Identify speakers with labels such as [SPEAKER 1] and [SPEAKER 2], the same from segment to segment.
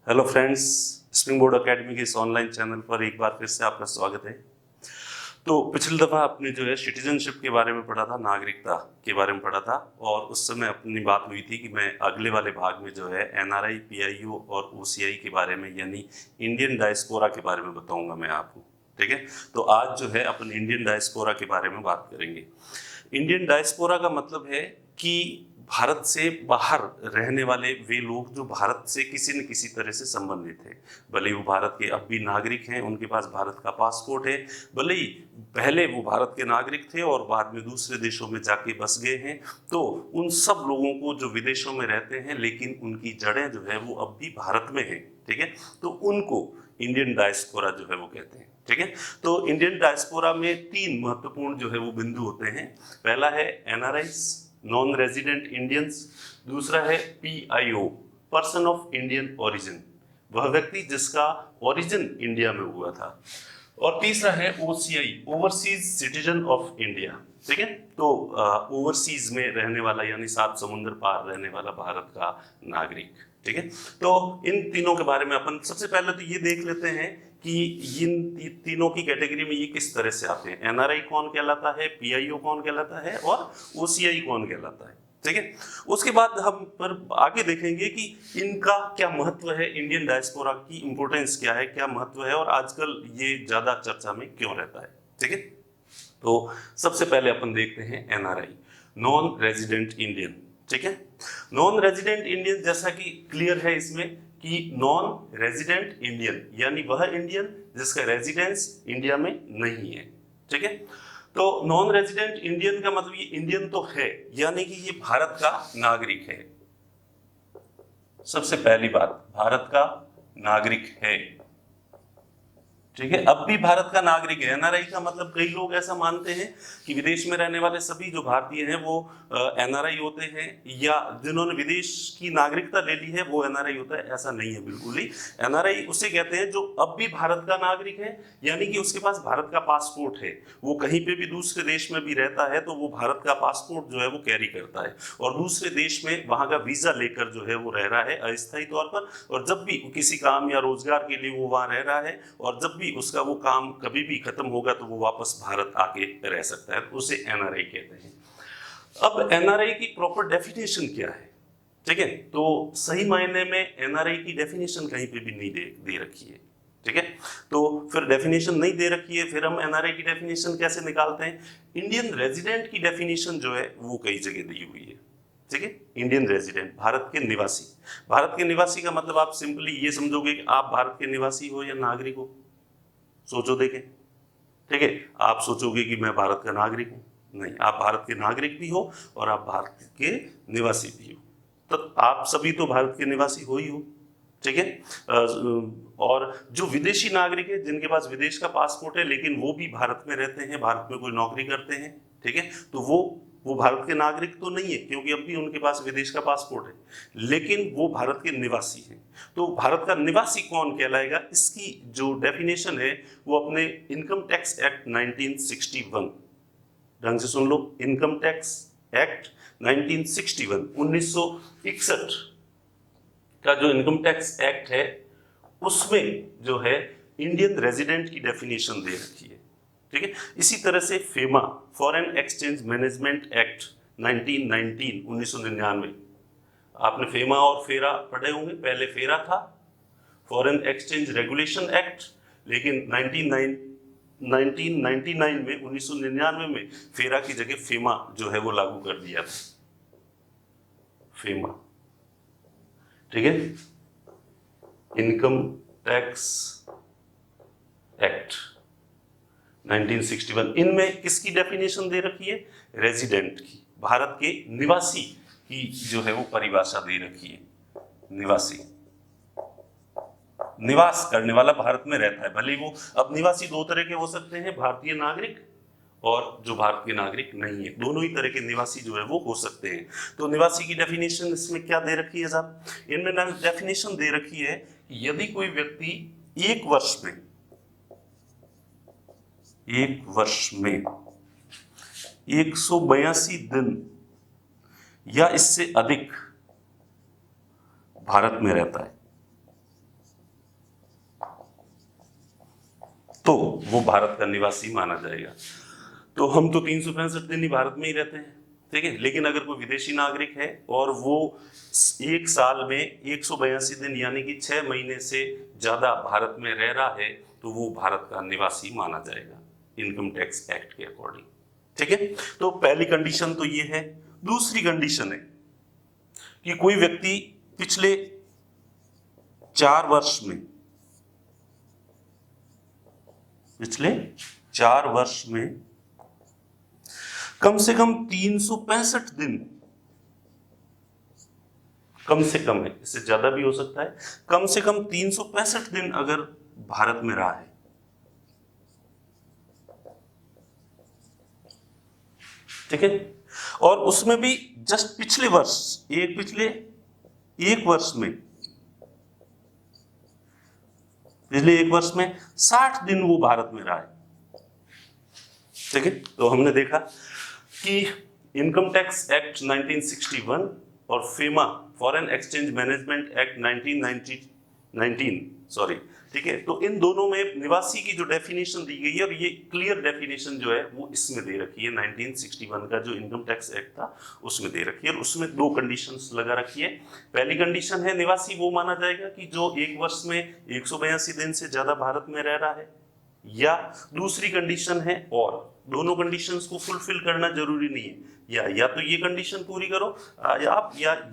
[SPEAKER 1] Hello friends, spring board academy के इस online channel पर एक बार फिर से आपका स्वागत है। तो पिछली दफ़ा आपने जो है सिटीजनशिप के बारे में पढ़ा था, नागरिकता के बारे में पढ़ा था, और उस समय अपनी बात हुई थी कि मैं अगले वाले भाग में जो है एनआरआई, पीआईओ और ओसीआई के बारे में यानी इंडियन डायस्पोरा के बारे में बताऊंगा मैं आपको। ठीक है, तो आज जो है अपन इंडियन डायस्पोरा के बारे में बात करेंगे। इंडियन डायस्पोरा का मतलब है कि भारत से बाहर रहने वाले वे लोग जो भारत से किसी न किसी तरह से संबंधित हैं, भले ही वो भारत के अब भी नागरिक हैं, उनके पास भारत का पासपोर्ट है, भले ही पहले वो भारत के नागरिक थे और बाद में दूसरे देशों में जाके बस गए हैं, तो उन सब लोगों को जो विदेशों में रहते हैं लेकिन उनकी जड़ें जो है वो अब भी भारत में है, ठीक है, तो उनको इंडियन डायस्पोरा जो है वो कहते हैं। ठीक है, तो इंडियन डायस्पोरा में तीन महत्वपूर्ण जो है वो बिंदु होते हैं। पहला है एनआरआईज, नॉन रेजिडेंट इंडियंस। दूसरा है PIO, person of Indian origin, वह व्यक्ति जिसका ओरिजिन इंडिया में हुआ था। और तीसरा है OCI, overseas citizen of India. ठीक है, तो ओवरसीज में रहने वाला यानी 7 समुद्र पार रहने वाला भारत का नागरिक। ठीक है, तो इन तीनों के बारे में अपन सबसे पहले तो ये देख लेते हैं कि इन तीनों की कैटेगरी में ये किस तरह से आते हैं। एनआरआई कौन कहलाता है, पीआईओ कौन कहलाता है और ओसीआई कौन कहलाता है। ठीक है, उसके बाद हम पर आगे देखेंगे कि इनका क्या महत्व है, इंडियन डायस्पोरा की इंपॉर्टेंस क्या है, क्या महत्व है और आजकल ये ज्यादा चर्चा में क्यों रहता है। ठीक है, तो सबसे पहले अपन देखते हैं एनआरआई, नॉन रेजिडेंट इंडियन। ठीक है, नॉन रेजिडेंट इंडियन जैसा कि क्लियर है इसमें कि नॉन रेजिडेंट इंडियन यानी वह इंडियन जिसका रेजिडेंस इंडिया में नहीं है। ठीक है, तो नॉन रेजिडेंट इंडियन का मतलब ये इंडियन तो है यानी कि ये भारत का नागरिक है। सबसे पहली बात, भारत का नागरिक है। ठीक है, अब भी भारत का नागरिक है। एनआरआई का मतलब कई लोग ऐसा मानते हैं कि विदेश में रहने वाले सभी जो भारतीय हैं वो एनआरआई होते हैं, या जिन्होंने विदेश की नागरिकता ले ली है वो एनआरआई होता है। ऐसा नहीं है बिल्कुल ही। एनआरआई उसे कहते हैं जो अब भी भारत का नागरिक है, यानी कि उसके पास भारत का पासपोर्ट है, वो कहीं पे भी दूसरे देश में भी रहता है तो वो भारत का पासपोर्ट जो है वो कैरी करता है और दूसरे देश में वहां का वीजा लेकर जो है वो रह रहा है अस्थायी तौर पर। और जब भी किसी काम या रोजगार के लिए वो वहां रह रहा है और जब भी उसका वो काम कभी भी खत्म होगा तो वो वापस भारत आके रह सकता है, उसे एनआरआई कहते हैं। अब एनआरआई की प्रॉपर डेफिनेशन क्या है? ठीक है, तो सही मायने में एनआरआई की डेफिनेशन कहीं पे भी नहीं दे रखी है। ठीक है, तो फिर डेफिनेशन नहीं दे रखी है, फिर हम एनआरआई की डेफिनेशन कैसे निकालते हैं? इंडियन रेजिडेंट की डेफिनेशन जो है वो कई जगह दी हुई है। ठीक है, इंडियन रेजिडेंट, भारत के निवासी। भारत के निवासी का मतलब आप सिंपली ये समझोगे कि आप भारत के निवासी हो या नागरिक हो। सोचो देखें। ठीक है, आप सोचोगे कि मैं भारत का नागरिक हूं, नहीं, आप भारत के नागरिक भी हो और आप भारत के निवासी भी हो, तो आप सभी तो भारत के निवासी हो ही हो। ठीक है, और जो विदेशी नागरिक है जिनके पास विदेश का पासपोर्ट है लेकिन वो भी भारत में रहते हैं, भारत में कोई नौकरी करते हैं, ठीक है, तो वो भारत के नागरिक तो नहीं है क्योंकि अब भी उनके पास विदेश का पासपोर्ट है, लेकिन वो भारत के निवासी हैं। तो भारत का निवासी कौन कहलाएगा, इसकी जो डेफिनेशन है वो अपने इनकम टैक्स एक्ट 1961, ढंग से सुन लो, इनकम टैक्स एक्ट 1961 1961 का जो इनकम टैक्स एक्ट है उसमें जो है इंडियन रेजिडेंट की डेफिनेशन दे रखी है। ठीक है, इसी तरह से FEMA, foreign exchange management act 1999, आपने फेमा और फेरा पढ़े होंगे। पहले फेरा था, फॉरेन एक्सचेंज रेगुलेशन एक्ट, लेकिन 1999 में 1999 में फेरा की जगह फेमा जो है वो लागू कर दिया था, फेमा। ठीक है, इनकम टैक्स एक्ट 1961, इनमें किसकी डेफिनेशन दे रखी है? रेजिडेंट की, भारत के निवासी की जो है वो परिभाषा दे रखी है। निवासी, निवास करने वाला भारत में रहता है, भले वो, अब निवासी दो तरह के हो सकते हैं, भारतीय नागरिक और जो भारत के नागरिक नहीं है, दोनों ही तरह के निवासी जो है वो हो सकते हैं। तो निवासी की डेफिनेशन इसमें क्या दे रखी है साहब? इनमें डेफिनेशन दे रखी है कि यदि कोई व्यक्ति एक वर्ष में 182 दिन या इससे अधिक भारत में रहता है, तो वो भारत का निवासी माना जाएगा। तो हम तो 365 दिन ही भारत में ही रहते हैं, ठीक है, लेकिन अगर कोई विदेशी नागरिक है और वो एक साल में 182 दिन यानी कि 6 महीने से ज्यादा भारत में रह रहा है तो वो भारत का निवासी माना जाएगा इनकम टैक्स एक्ट के अकॉर्डिंग, ठीक है। तो पहली कंडीशन तो ये है। दूसरी कंडीशन है कि कोई व्यक्ति पिछले 4 वर्ष में, पिछले 4 वर्ष में कम से कम 365 दिन, कम से कम है, इससे ज्यादा भी हो सकता है, कम से कम 365 दिन अगर भारत में रहा है, ठीक है, और उसमें भी जस्ट पिछले वर्ष, पिछले एक वर्ष में, पिछले एक वर्ष में 60 दिन वो भारत में रहा है, ठीक है। तो हमने देखा कि इनकम टैक्स एक्ट 1961 और FEMA foreign exchange management act 1919 sorry, ठीक है, तो इन दोनों में निवासी की जो डेफिनेशन दी गई है और ये क्लियर डेफिनेशन जो है वो इसमें दे रखी है। 1961 का जो इनकम टैक्स एक्ट था उसमें दे रखी है और उसमें 2 कंडीशंस लगा रखी है। पहली कंडीशन है निवासी वो माना जाएगा कि जो एक वर्ष में 182 दिन से ज्यादा भारत में रह रहा है, या दूसरी कंडीशन है, और दोनों कंडीशंस को फुलफिल करना जरूरी नहीं है, या तो ये कंडीशन पूरी करो या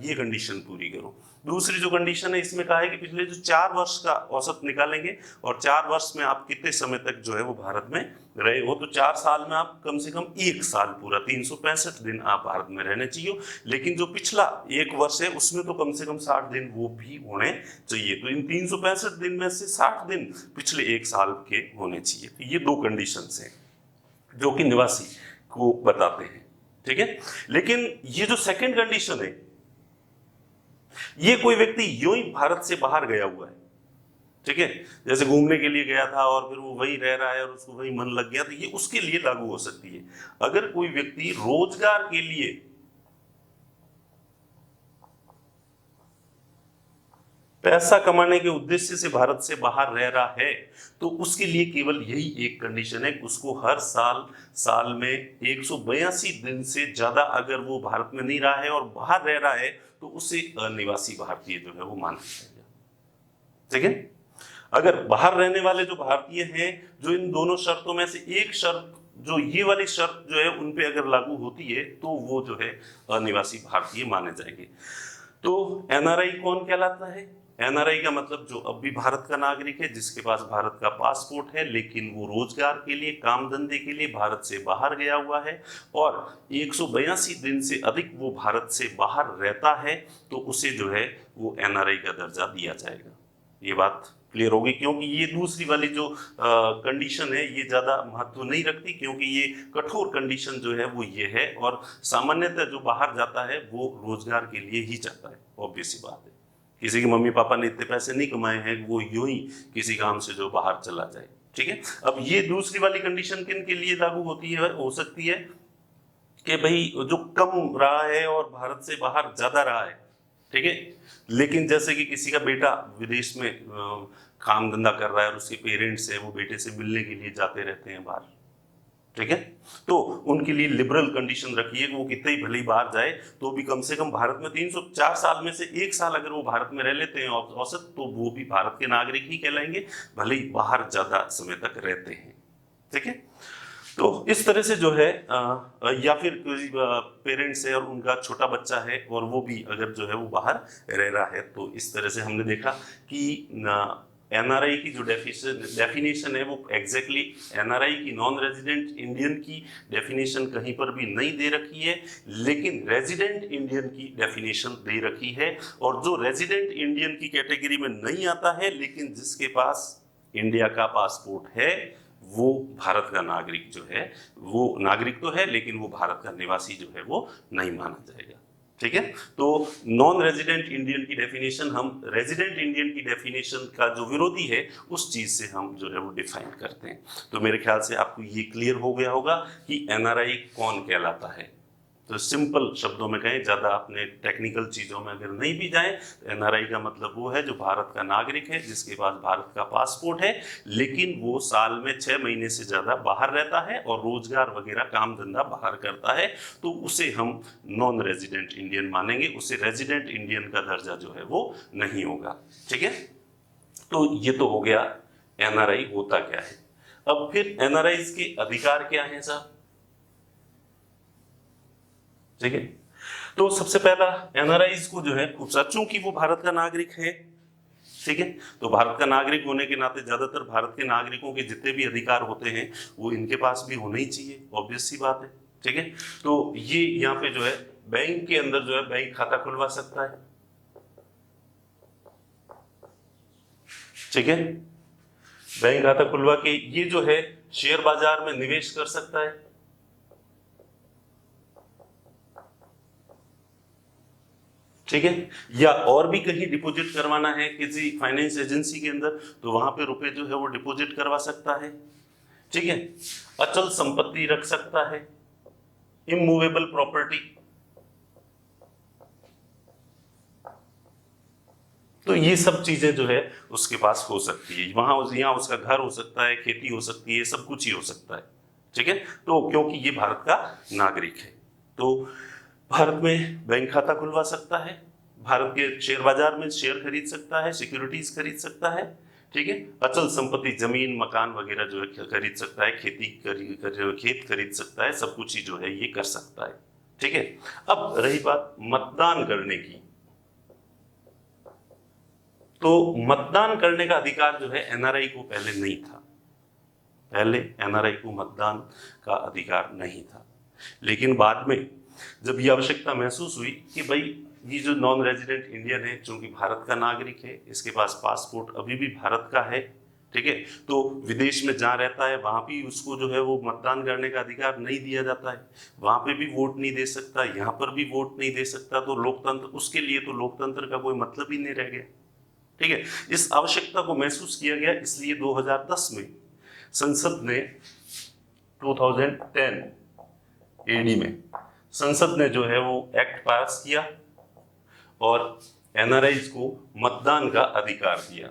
[SPEAKER 1] ये कंडीशन पूरी करो। दूसरी जो कंडीशन है इसमें कहा है कि पिछले जो 4 वर्ष का औसत निकालेंगे और 4 वर्ष में आप कितने समय तक जो है वो भारत में रहे हो, तो 4 साल में आप कम से कम 1 साल पूरा 365 दिन आप भारत में रहने चाहिए, लेकिन जो पिछला 1 वर्ष है उसमें तो कम से कम 60 दिन वो भी होने चाहिए। तो इन 365 दिन में से 60 दिन पिछले 1 साल के होने चाहिए। तो ये 2 कंडीशन हैं जो कि निवासी को बताते हैं, ठीक है। लेकिन ये जो सेकंड कंडीशन है, ये कोई व्यक्ति यूं ही भारत से बाहर गया हुआ है, ठीक है, जैसे घूमने के लिए गया था और फिर वो वहीं रह रहा है और उसको वहीं मन लग गया, तो ये उसके लिए लागू हो सकती है। अगर कोई व्यक्ति रोजगार के लिए पैसा कमाने के उद्देश्य से भारत से बाहर रह रहा है तो उसके लिए केवल यही एक कंडीशन है, उसको हर साल में 182 दिन से ज्यादा अगर वो भारत में नहीं रहा है और बाहर रह रहा है तो उसे अनिवासी भारतीय जो है वो माना जाएगा, ठीक है। अगर बाहर रहने वाले जो भारतीय हैं, जो इन दोनों शर्तों में से एक शर्त, जो ये वाली शर्त जो है उन पे अगर लागू होती है तो वो जो है अनिवासी भारतीय माने जाएंगे। तो एनआरआई कौन कहलाता है? एनआरआई का मतलब जो अब भी भारत का नागरिक है, जिसके पास भारत का पासपोर्ट है, लेकिन वो रोजगार के लिए, काम धंधे के लिए भारत से बाहर गया हुआ है और 182 दिन से अधिक वो भारत से बाहर रहता है, तो उसे जो है वो एनआरआई का दर्जा दिया जाएगा। ये बात क्लियर होगी, क्योंकि ये दूसरी वाली जो कंडीशन है ये ज्यादा महत्व नहीं रखती, क्योंकि ये कठोर कंडीशन जो है वो ये है, और सामान्यतः जो बाहर जाता है वो रोजगार के लिए ही जाता है। ऑब्वियस सी बात है, किसी के मम्मी पापा ने इतने पैसे नहीं कमाए हैं वो यूं ही किसी काम से जो बाहर चला जाए, ठीक है। अब ये दूसरी वाली कंडीशन किन के लिए लागू होती है? हो सकती है कि भाई जो कम रहा है और भारत से बाहर ज्यादा रहा है, ठीक है, लेकिन जैसे कि किसी का बेटा विदेश में काम धंधा कर रहा है और उसके पेरेंट्स हैं वो बेटे से मिलने के लिए जाते रहते हैं बाहर, ठीक है, तो उनके लिए लिबरल कंडीशन रखिए कि वो कितने ही भले ही बाहर जाए तो भी कम से कम भारत में 304 साल में से 1 साल अगर वो भारत में रह लेते हैं औसत, तो वो भी भारत के नागरिक ही कहलाएंगे, भले ही बाहर ज्यादा समय तक रहते हैं, ठीक है। तो इस तरह से जो है या फिर पेरेंट्स है और उनका छोटा बच्चा है और वो भी अगर जो है वो बाहर रह रहा है, तो इस तरह से हमने देखा कि एनआरआई की जो डेफिनेशन है वो एग्जैक्टली एनआरआई की, नॉन रेजिडेंट इंडियन की डेफिनेशन कहीं पर भी नहीं दे रखी है, लेकिन रेजिडेंट इंडियन की डेफिनेशन दे रखी है। और जो रेजिडेंट इंडियन की कैटेगरी में नहीं आता है लेकिन जिसके पास इंडिया का पासपोर्ट है, वो भारत का नागरिक जो है, वो नागरिक तो है लेकिन वो भारत का निवासी जो है वो नहीं माना जाएगा, ठीक है। तो नॉन रेजिडेंट इंडियन की डेफिनेशन हम रेजिडेंट इंडियन की डेफिनेशन का जो विरोधी है उस चीज से हम जो है वो डिफाइन करते हैं। तो मेरे ख्याल से आपको ये क्लियर हो गया होगा कि एनआरआई कौन कहलाता है। तो सिंपल शब्दों में कहें, ज़्यादा अपने टेक्निकल चीज़ों में अगर नहीं भी जाएं, तो एनआरआई का मतलब वो है जो भारत का नागरिक है, जिसके पास भारत का पासपोर्ट है, लेकिन वो साल में 6 महीने से ज़्यादा बाहर रहता है और रोजगार वगैरह काम धंधा बाहर करता है, तो उसे हम नॉन रेजिडेंट इंडियन मानेंगे, उसे रेजिडेंट इंडियन का दर्जा जो है वो नहीं होगा। ठीक है, तो ये तो हो गया एनआरआई होता क्या है। अब फिर एनआरआई के अधिकार क्या हैं साहब? ठीक है, तो सबसे पहला एनआरआई को जो है खूब सा, चूंकि वो भारत का नागरिक है, ठीक है, तो भारत का नागरिक होने के नाते ज्यादातर भारत के नागरिकों के जितने भी अधिकार होते हैं वो इनके पास भी होने ही चाहिए, ऑब्वियस सी बात है। ठीक है, तो ये यहाँ पे जो है बैंक के अंदर जो है बैंक खाता खुलवा सकता है। ठीक है, बैंक खाता खुलवा के ये जो है शेयर बाजार में निवेश कर सकता है। ठीक है, या और भी कहीं डिपॉजिट करवाना है किसी फाइनेंस एजेंसी के अंदर, तो वहां पे रुपए जो है वो डिपॉजिट करवा सकता है। ठीक है, अचल संपत्ति रख सकता है, इमूवेबल प्रॉपर्टी, तो ये सब चीजें जो है उसके पास हो सकती है। वहां यहाँ उसका घर हो सकता है, खेती हो सकती है, सब कुछ ही हो सकता है। ठीक है, तो क्योंकि ये भारत का नागरिक है, तो भारत में बैंक खाता खुलवा सकता है, भारत के शेयर बाजार में शेयर खरीद सकता है, सिक्योरिटीज खरीद सकता है। ठीक है, अचल संपत्ति जमीन मकान वगैरह जो है खरीद सकता है, खेत खरीद सकता है, सब कुछ ही जो है ये कर सकता है। ठीक है, अब रही बात मतदान करने की, तो मतदान करने का अधिकार जो है एनआरआई को पहले नहीं था, पहले एनआरआई को मतदान का अधिकार नहीं था, लेकिन बाद में जब ये आवश्यकता महसूस हुई कि भाई ये जो नॉन रेजिडेंट इंडियन है, चूंकि भारत का नागरिक है, इसके पास पासपोर्ट अभी भी भारत का है, ठीक है, तो विदेश में जहाँ रहता है वहां भी उसको जो है वो मतदान करने का अधिकार नहीं दिया जाता है, वहां पे भी वोट नहीं दे सकता, यहाँ पर भी वोट नहीं दे सकता, तो लोकतंत्र, उसके लिए तो लोकतंत्र का कोई मतलब ही नहीं रह गया। ठीक है, इस आवश्यकता को महसूस किया गया, इसलिए 2010 में संसद ने 2010 एडी में संसद ने जो है वो एक्ट पास किया और एनआरआई को मतदान का अधिकार दिया,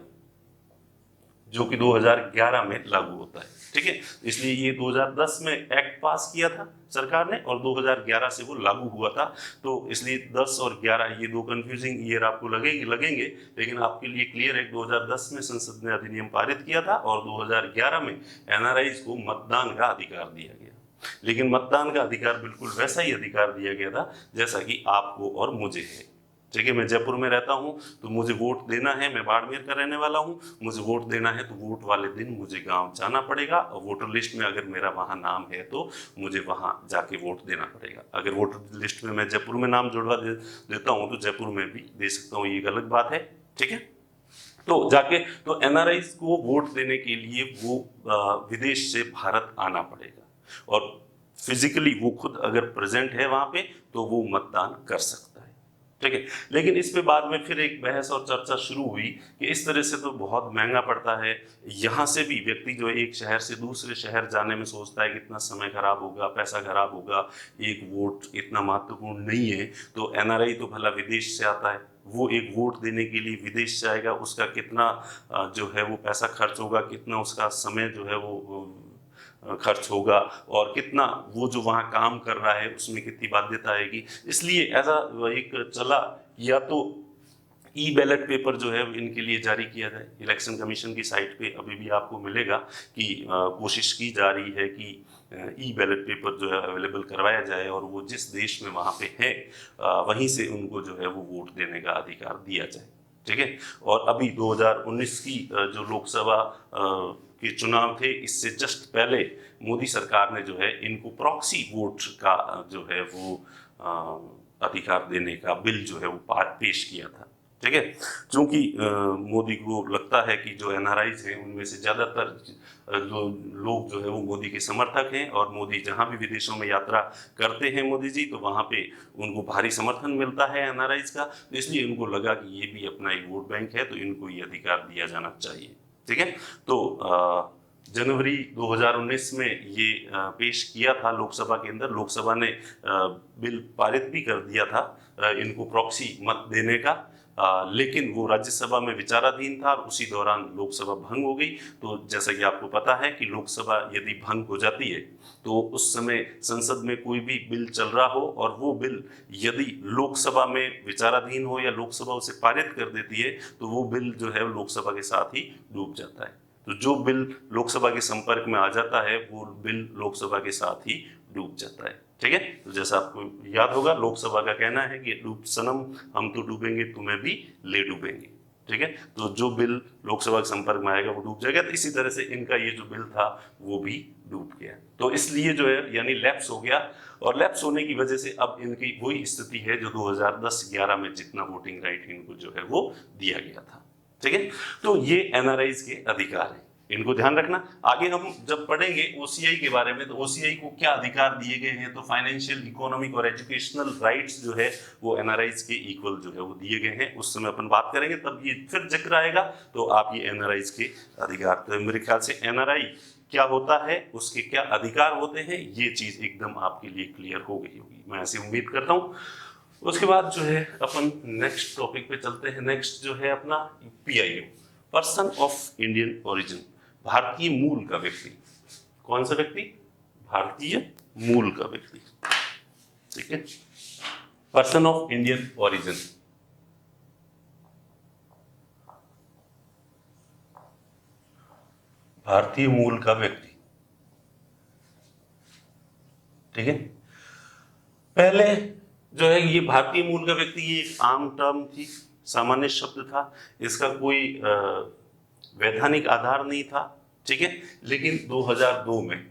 [SPEAKER 1] जो कि 2011 में लागू होता है। ठीक है, इसलिए ये 2010 में एक्ट पास किया था सरकार ने और 2011 से वो लागू हुआ था, तो इसलिए 10 और 11 ये दो कंफ्यूजिंग ईयर आपको लगेंगे, लेकिन आपके लिए क्लियर है। 2010 में संसद ने अधिनियम पारित किया था और 2011 में एनआरआई को मतदान का अधिकार दिया गया, लेकिन मतदान का अधिकार बिल्कुल वैसा ही अधिकार दिया गया था जैसा कि आपको और मुझे है। ठीक है, मैं जयपुर में रहता हूँ तो मुझे वोट देना है, मैं बाड़मेर का रहने वाला हूँ, मुझे वोट देना है तो वोट वाले दिन मुझे गांव जाना पड़ेगा और वोटर लिस्ट में अगर मेरा वहाँ नाम है तो मुझे वहाँ जाके वोट देना पड़ेगा। अगर वोटर लिस्ट में मैं जयपुर में नाम जुड़वा देता हूँ तो जयपुर में भी दे सकता हूँ, ये एक अलग बात है। ठीक है, तो जाके तो एनआरआई को वोट देने के लिए वो विदेश से भारत आना पड़ेगा और फिजिकली वो खुद अगर प्रेजेंट है वहां पे तो वो मतदान कर सकता है। ठीक है, लेकिन इस पे बाद में फिर एक बहस और चर्चा शुरू हुई कि इस तरह से तो बहुत महंगा पड़ता है, यहाँ से भी व्यक्ति जो है एक शहर से दूसरे शहर जाने में सोचता है कितना समय खराब होगा, पैसा खराब होगा, एक वोट इतना महत्वपूर्ण नहीं है, तो एनआरआई तो भला विदेश से आता है, वो एक वोट देने के लिए विदेश जाएगा, उसका कितना जो है वो पैसा खर्च होगा, कितना उसका समय जो है वो खर्च होगा और कितना वो जो वहाँ काम कर रहा है उसमें कितनी बाध्यता आएगी। इसलिए ऐसा एक चला, या तो ई बैलेट पेपर जो है इनके लिए जारी किया जाए। इलेक्शन कमीशन की साइट पे अभी भी आपको मिलेगा कि कोशिश की जा रही है कि ई बैलेट पेपर जो है अवेलेबल करवाया जाए और वो जिस देश में वहाँ पे है वहीं से उनको जो है वो वोट देने का अधिकार दिया जाए। ठीक है, और अभी 2019 की जो लोकसभा के चुनाव थे, इससे जस्ट पहले मोदी सरकार ने जो है इनको प्रॉक्सी वोट का जो है वो अधिकार देने का बिल जो है वो पेश किया था। ठीक है, क्योंकि मोदी को लगता है कि जो एनआरआईज हैं उनमें से ज़्यादातर जो लोग जो है वो मोदी के समर्थक हैं और मोदी जहां भी विदेशों में यात्रा करते हैं मोदी जी, तो वहां पे उनको भारी समर्थन मिलता है एनआरआईज का, तो इसलिए उनको लगा कि ये भी अपना एक वोट बैंक है तो इनको ये अधिकार दिया जाना चाहिए। ठीक है, तो जनवरी 2019 में ये पेश किया था लोकसभा के अंदर। लोकसभा ने बिल पारित भी कर दिया था इनको प्रॉक्सी मत देने का, लेकिन वो राज्यसभा में विचाराधीन था और उसी दौरान लोकसभा भंग हो गई। तो जैसा कि आपको पता है कि लोकसभा यदि भंग हो जाती है तो उस समय संसद में कोई भी बिल चल रहा हो और वो बिल यदि लोकसभा में विचाराधीन हो या लोकसभा उसे पारित कर देती है तो वो बिल जो है लोकसभा के साथ ही डूब जाता है। तो जो बिल लोकसभा के संपर्क में आ जाता है वो बिल लोकसभा के साथ ही डूब जाता है। ठीक है, तो जैसा आपको याद होगा लोकसभा का कहना है कि डूब सनम हम तो डूबेंगे तुम्हें भी ले डूबेंगे। ठीक है, तो जो बिल लोकसभा के संपर्क में आएगा वो डूब जाएगा। तो इसी तरह से इनका ये जो बिल था वो भी डूब गया। तो इसलिए जो है यानी लैप्स हो गया, और लैप्स होने की वजह से अब इनकी वही स्थिति है जो 2010-11 में जितना वोटिंग राइट इनको जो है वो दिया गया था। ठीक है, तो ये एनआरआईज के अधिकार है, इनको ध्यान रखना। आगे हम जब पढ़ेंगे ओसीआई के बारे में तो ओसीआई को क्या अधिकार दिए गए हैं, तो फाइनेंशियल, इकोनॉमिक और एजुकेशनल राइट्स जो है वो एनआरआईज के इक्वल जो है वो दिए गए हैं। उस समय अपन बात करेंगे तब ये फिर जिक्र आएगा। तो आप ये एनआरआईज के अधिकार, तो मेरे ख्याल से एनआरआई क्या होता है, उसके क्या अधिकार होते हैं, ये चीज एकदम आपके लिए क्लियर हो गई होगी, मैं ऐसी उम्मीद करता हूँ। उसके बाद जो है अपन नेक्स्ट टॉपिक पे चलते हैं। नेक्स्ट जो है अपना PIO, person of Indian origin, भारतीय मूल का व्यक्ति। कौन सा व्यक्ति? भारतीय मूल का व्यक्ति। ठीक है, पर्सन ऑफ इंडियन ओरिजिन। भारतीय मूल का व्यक्ति। ठीक है, पहले जो है ये भारतीय मूल का व्यक्ति ये एक आम टर्म थी, सामान्य शब्द था, इसका कोई वैधानिक आधार नहीं था। ठीक है, लेकिन 2002 में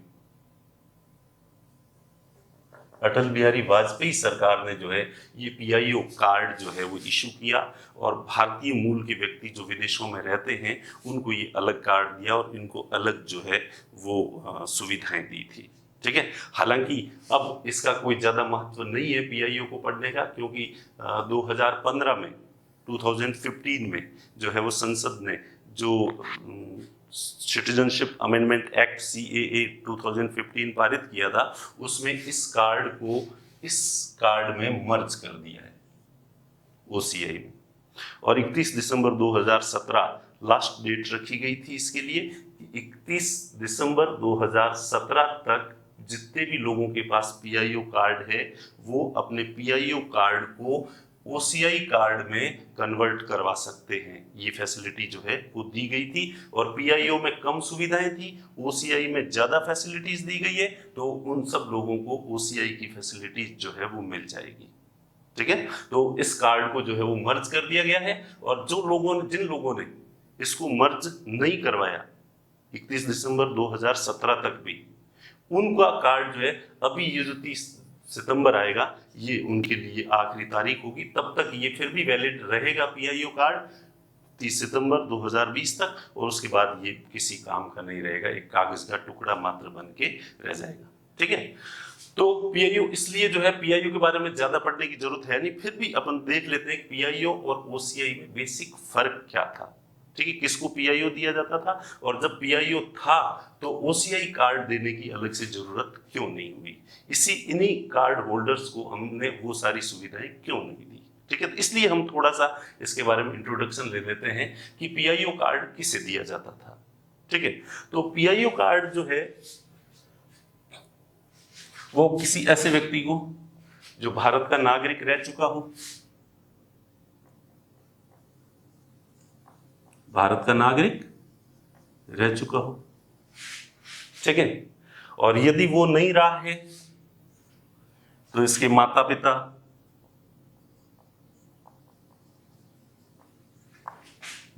[SPEAKER 1] अटल बिहारी वाजपेयी सरकार ने जो है ये पीआईओ कार्ड जो है वो इशू किया, और भारतीय मूल के व्यक्ति जो विदेशों में रहते हैं उनको ये अलग कार्ड दिया और इनको अलग जो है वो सुविधाएं दी थी। ठीक है, हालांकि अब इसका कोई ज्यादा महत्व नहीं है पीआईओ को पढ़ने का, क्योंकि 2015 में 2015 में जो है वो संसद ने जो सिटीजनशिप अमेंडमेंट एक्ट सीएए 2015 पारित किया था, उसमें इस कार्ड को इस कार्ड में मर्ज कर दिया है ओसीआई में, और 31 दिसंबर 2017 लास्ट डेट रखी गई थी इसके लिए। 31 दिसंबर 2017 तक जितने भी लोगों के पास पीआईओ कार्ड है वो अपने पीआईओ कार्ड को ओसीआई कार्ड में कन्वर्ट करवा सकते हैं। ये फैसिलिटी जो है वो दी गई थी, और पीआईओ में कम सुविधाएं थी, ओसीआई में ज्यादा फैसिलिटीज दी गई है, तो उन सब लोगों को ओसीआई की फैसिलिटीज जो है वो मिल जाएगी। ठीक है, तो इस कार्ड को जो है वो मर्ज कर दिया गया है, और जिन लोगों ने इसको मर्ज नहीं करवाया 31 दिसंबर 2017 तक भी, उनका कार्ड जो है अभी ये जो 30 सितंबर आएगा ये उनके लिए आखिरी तारीख होगी। तब तक ये फिर भी वैलिड रहेगा पीआईओ कार्ड 30 सितंबर 2020 तक, और उसके बाद ये किसी काम का नहीं रहेगा, एक कागज का टुकड़ा मात्र बन के रह जाएगा। ठीक है, तो पीआईओ इसलिए जो है पीआईओ के बारे में ज्यादा पढ़ने की जरूरत है नहीं, फिर भी अपन देख लेते हैं पीआईओ और ओसीआई में बेसिक फर्क क्या था। ठीक है, किसको पीआईओ दिया जाता था, और जब पीआईओ था तो ओसीआई कार्ड देने की अलग से जरूरत क्यों नहीं हुई, इन्हीं कार्ड होल्डर्स को हमने वो सारी सुविधाएं क्यों नहीं दी। ठीक है, इसलिए हम थोड़ा सा इसके बारे में इंट्रोडक्शन ले लेते हैं कि पीआईओ कार्ड किसे दिया जाता था। ठीक है, तो पीआईओ कार्ड जो है वो किसी ऐसे व्यक्ति को जो भारत का नागरिक रह चुका हो, भारत का नागरिक रह चुका हो। ठीक है, और यदि वो नहीं रहा है तो इसके माता पिता,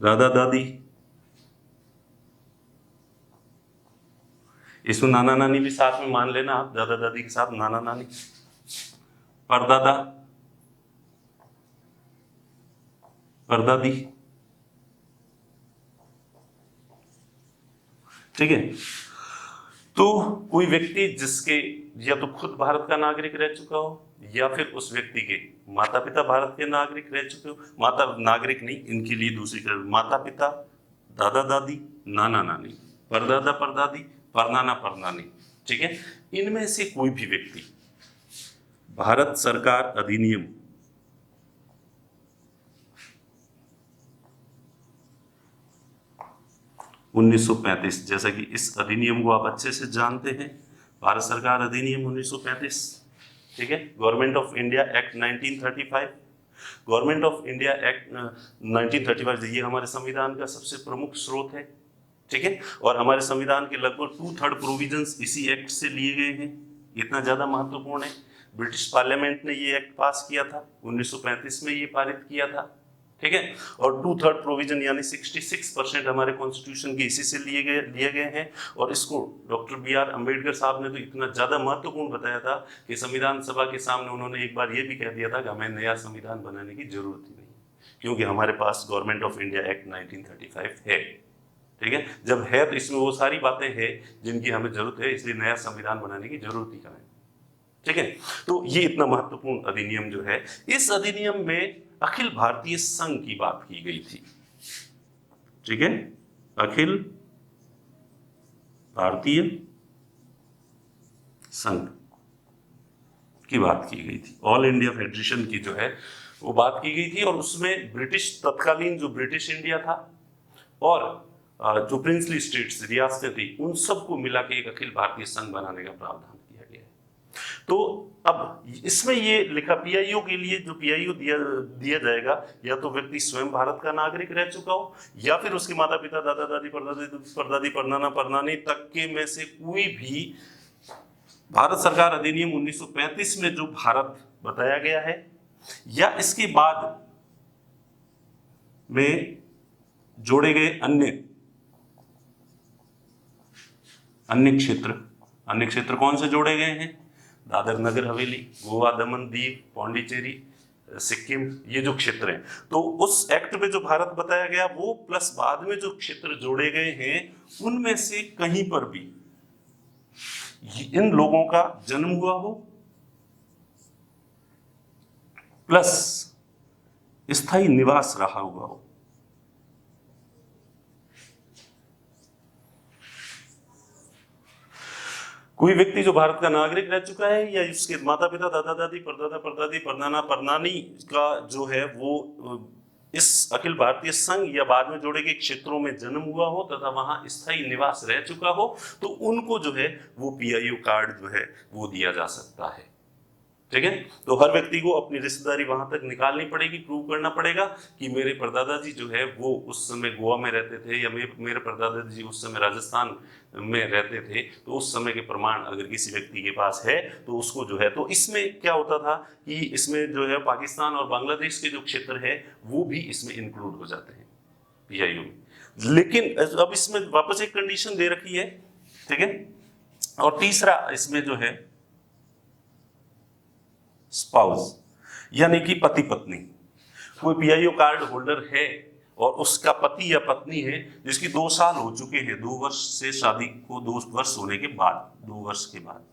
[SPEAKER 1] दादा दादी, इसमें नाना नानी भी साथ में मान लेना आप, दादा दादी के साथ नाना नानी, परदादा, परदादी। ठीक है, तो कोई व्यक्ति जिसके या तो खुद भारत का नागरिक रह चुका हो या फिर उस व्यक्ति के माता पिता भारत के नागरिक रह चुके हो, माता नागरिक नहीं, इनके लिए दूसरी माता पिता, दादा दादी, नाना नानी, परदादा परदादी, परनाना परनानी, ठीक है, इनमें से कोई भी व्यक्ति भारत सरकार अधिनियम 1935, जैसा कि इस अधिनियम को आप अच्छे से जानते हैं, भारत सरकार अधिनियम 1935, ठीक है, government of India act 1935, government of India act 1935, ये हमारे संविधान का सबसे प्रमुख स्रोत है, ठीक है, और हमारे संविधान के लगभग 2/3 प्रोविजंस इसी एक्ट से लिए गए हैं, इतना ज्यादा महत्वपूर्ण है। ब्रिटिश पार्लियामेंट ने ये एक्ट पास किया था, 1935 में ये पारित किया था, ठीक है, और 2/3 प्रोविजन यानी 66% हमारे कॉन्स्टिट्यूशन के इसी से लिए गए हैं। और इसको डॉक्टर बी.आर. अम्बेडकर साहब ने तो इतना ज्यादा महत्वपूर्ण बताया था कि संविधान सभा के सामने उन्होंने एक बार ये भी कह दिया था कि हमें नया संविधान बनाने की जरूरत ही नहीं, क्योंकि हमारे पास गवर्नमेंट ऑफ इंडिया एक्ट 1935 है, ठीक है, जब है तो इसमें वो सारी बातें हैं जिनकी हमें जरूरत है, इसलिए नया संविधान बनाने की जरूरत ही कहाँ है, ठीक है। तो ये इतना महत्वपूर्ण अधिनियम जो है, इस अधिनियम में अखिल भारतीय संघ की बात की गई थी, ठीक है, अखिल भारतीय संघ की बात की गई थी, ऑल इंडिया फेडरेशन की जो है वो बात की गई थी। और उसमें ब्रिटिश, तत्कालीन जो ब्रिटिश इंडिया था और जो प्रिंसली स्टेट्स, रियासतें थी, उन सबको मिला के एक अखिल भारतीय संघ बनाने का प्रावधान किया गया है। तो अब इसमें ये लिखा, पीआईओ के लिए जो पीआईओ दिया जाएगा, या तो व्यक्ति स्वयं भारत का नागरिक रह चुका हो, या फिर उसके माता पिता, दादा दादी, परदादी, परनाना परनानी तक के में से कोई भी भारत सरकार अधिनियम 1935 में जो भारत बताया गया है, या इसके बाद में जोड़े गए अन्य क्षेत्र कौन से जोड़े गए हैं? दादर नगर हवेली, गोवा, दमन दीव, पौंडीचेरी, सिक्किम, ये जो क्षेत्र हैं, तो उस एक्ट में जो भारत बताया गया वो प्लस बाद में जो क्षेत्र जोड़े गए हैं, उनमें से कहीं पर भी इन लोगों का जन्म हुआ हो प्लस स्थायी निवास रहा हुआ हो। कोई व्यक्ति जो भारत का नागरिक रह चुका है, या उसके माता पिता, दादा दादी, परदादा परदादी, परनाना परनानी का जो है वो इस अखिल भारतीय संघ या बाद में जोड़े गए क्षेत्रों में जन्म हुआ हो तथा वहां स्थायी निवास रह चुका हो, तो उनको जो है वो पीआईओ कार्ड जो है वो दिया जा सकता है, ठीक है। तो हर व्यक्ति को अपनी रिश्तेदारी वहां तक निकालनी पड़ेगी, प्रूव करना पड़ेगा कि मेरे परदादा जी जो है वो उस समय गोवा में रहते थे, या मेरे परदादा जी उस समय राजस्थान में रहते थे, तो उस समय के प्रमाण अगर किसी व्यक्ति के पास है तो उसको जो है, तो इसमें क्या होता था कि इसमें जो है पाकिस्तान और बांग्लादेश के जो क्षेत्र है वो भी इसमें इंक्लूड हो जाते हैं पीआईओ में। लेकिन अब इसमें वापस एक कंडीशन दे रखी है, ठीक है, और तीसरा इसमें जो है स्पाउस, यानी कि पति पत्नी। कोई पीआईओ कार्ड होल्डर है और उसका पति या पत्नी है जिसकी 2 साल हो चुके हैं, 2 वर्ष से शादी को 2 वर्ष होने के बाद, 2 वर्ष के बाद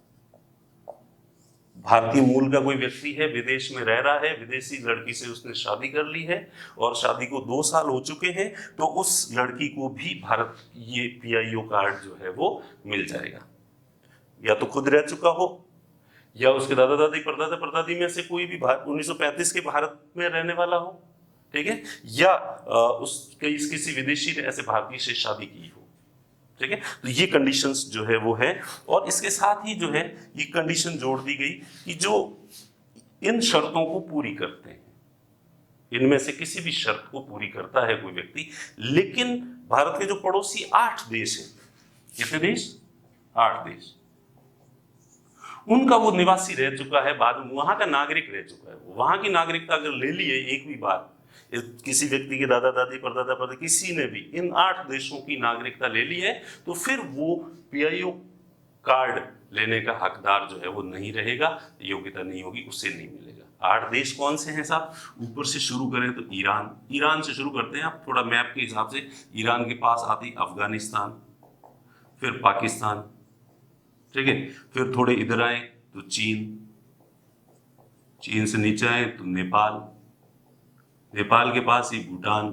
[SPEAKER 1] भारतीय मूल का कोई व्यक्ति है, विदेश में रह रहा है, विदेशी लड़की से उसने शादी कर ली है और शादी को 2 साल हो चुके हैं, तो उस लड़की को भी भारत ये पीआईओ कार्ड जो है वो मिल जाएगा। या तो खुद रह चुका हो, या उसके दादा दादी, परदादा परदादी में से कोई भी 1935 के भारत में रहने वाला हो, ठीक है, या उसके किसी विदेशी ने ऐसे भारतीय से शादी की हो, ठीक है। तो ये कंडीशंस जो है वो है, और इसके साथ ही जो है ये कंडीशन जोड़ दी गई कि जो इन शर्तों को पूरी करते हैं, इनमें से किसी भी शर्त को पूरी करता है कोई व्यक्ति, लेकिन भारत के जो पड़ोसी 8 देश हैं, कितने देश? 8 देश, उनका वो निवासी रह चुका है, बाद में वहां का नागरिक रह चुका है, वहां की नागरिकता अगर ले ली है एक भी बार, किसी व्यक्ति के दादा दादी, परदादा परदादा, किसी ने भी इन 8 देशों की नागरिकता ले ली है, तो फिर वो पीआईओ कार्ड लेने का हकदार जो है वो नहीं रहेगा, योग्यता नहीं होगी, उससे नहीं मिलेगा। 8 देश कौन से हैं साहब? ऊपर से शुरू करें तो ईरान से शुरू करते हैं आप, थोड़ा मैप के हिसाब से। ईरान के पास आती अफगानिस्तान, फिर पाकिस्तान, ठीक है, फिर थोड़े इधर आए तो चीन से नीचे आए तो नेपाल के पास ही भूटान,